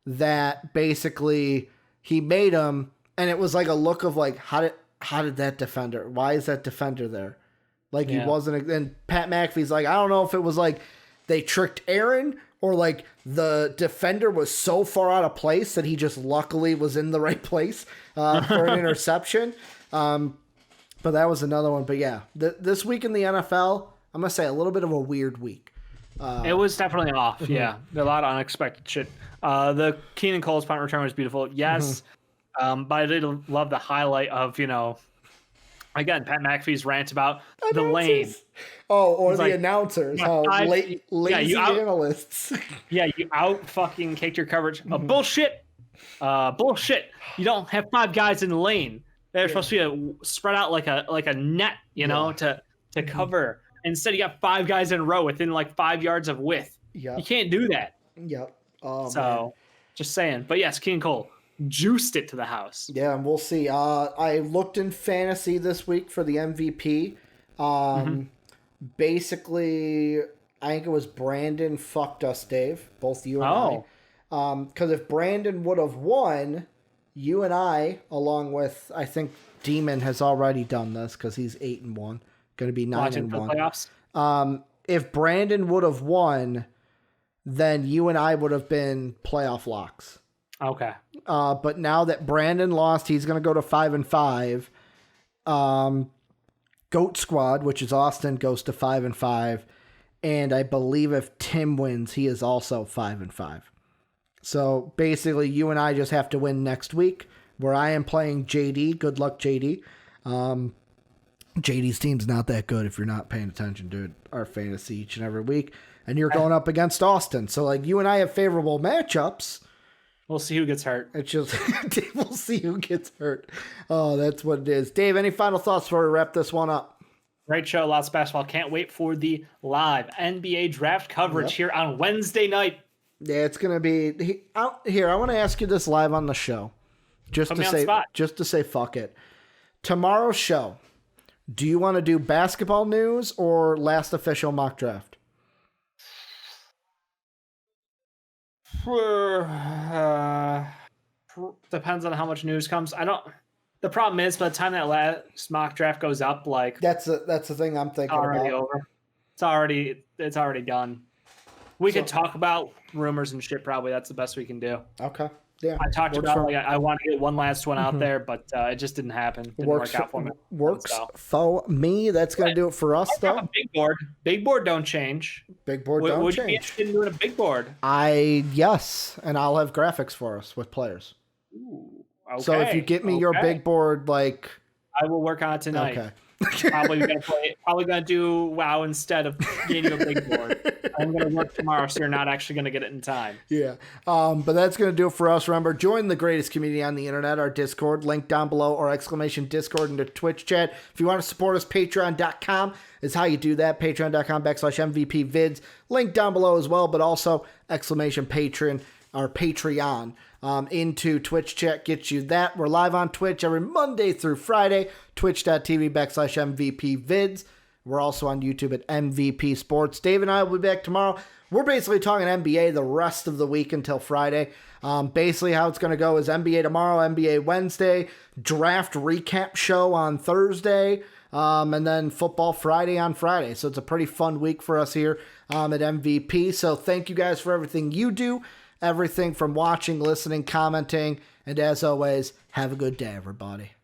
that basically he made them, and it was like a look of like, how did that defender? Why is that defender there? Like he wasn't. And Pat McAfee's like, I don't know if it was like they tricked Aaron or like the defender was so far out of place that he just luckily was in the right place for an interception. But that was another one. But yeah, this week in the NFL, I'm gonna say a little bit of a weird week. It was definitely off. Yeah, a lot of unexpected shit. The Keenan Cole's punt return was beautiful. Yes, but I did love the highlight of again Pat McAfee's rant about the lane. Oh, or he's the announcers. Lazy analysts. Yeah, you out fucking kicked your coverage. Bullshit. Bullshit. You don't have 5 guys in the lane. They're supposed to be spread out like a net, to cover. Instead, you got 5 guys in a row within like 5 yards of width. Yeah, you can't do that. Yep. Just saying. But yes, Keenan Cole juiced it to the house. Yeah, and we'll see. I looked in fantasy this week for the MVP. Basically, I think it was Brandon fucked us, Dave. Both you and I. Because if Brandon would have won, you and I, along with I think Demon has already done this because he's 8-1, going to be 9-1. Playoffs. If Brandon would have won, then you and I would have been playoff locks. Okay. But now that Brandon lost, he's going to go to 5-5. Goat Squad, which is Austin, goes to 5-5. And I believe if Tim wins, he is also 5-5. So basically, you and I just have to win next week, where I am playing JD. Good luck, JD. JD's team's not that good if you're not paying attention to our fantasy each and every week. And you're going up against Austin. So, you and I have favorable matchups. We'll see who gets hurt. It's just, we'll see who gets hurt. Oh, that's what it is. Dave, any final thoughts before we wrap this one up? Great show. Lots of basketball. Can't wait for the live NBA draft coverage here on Wednesday night. Yeah, it's going to be... Here, I want to ask you this live on the show. Just to say fuck it. Tomorrow's show, do you want to do basketball news or last official mock draft? Depends on how much news comes. The problem is by the time that last mock draft goes up, that's the thing I'm thinking already about. Over. It's already done. We could talk about rumors and shit. Probably that's the best we can do. Okay. Yeah. I talked about I want to get one last one out there, but it just didn't happen. Didn't work out for me. Works for me. That's gonna do it for us, though. A big board. Big board don't change. Big board don't change. Would you be interested in doing a big board? Yes, and I'll have graphics for us with players. Ooh, okay. So if you get me your big board, I will work on it tonight. Okay. Probably gonna do WoW instead of getting you a big board. I'm going to work tomorrow, so you're not actually going to get it in time. Yeah. But that's going to do it for us. Remember, join the greatest community on the internet, our Discord, link down below, or exclamation Discord into Twitch chat. If you want to support us, patreon.com is how you do that. Patreon.com/MVP vids. Link down below as well, but also exclamation patron or Patreon into Twitch chat gets you that. We're live on Twitch every Monday through Friday, twitch.tv/MVP vids. We're also on YouTube at MVP Sports. Dave and I will be back tomorrow. We're basically talking NBA the rest of the week until Friday. Basically how it's going to go is NBA tomorrow, NBA Wednesday, draft recap show on Thursday, and then football Friday on Friday. So it's a pretty fun week for us here at MVP. So thank you guys for everything you do, everything from watching, listening, commenting, and as always, have a good day, everybody.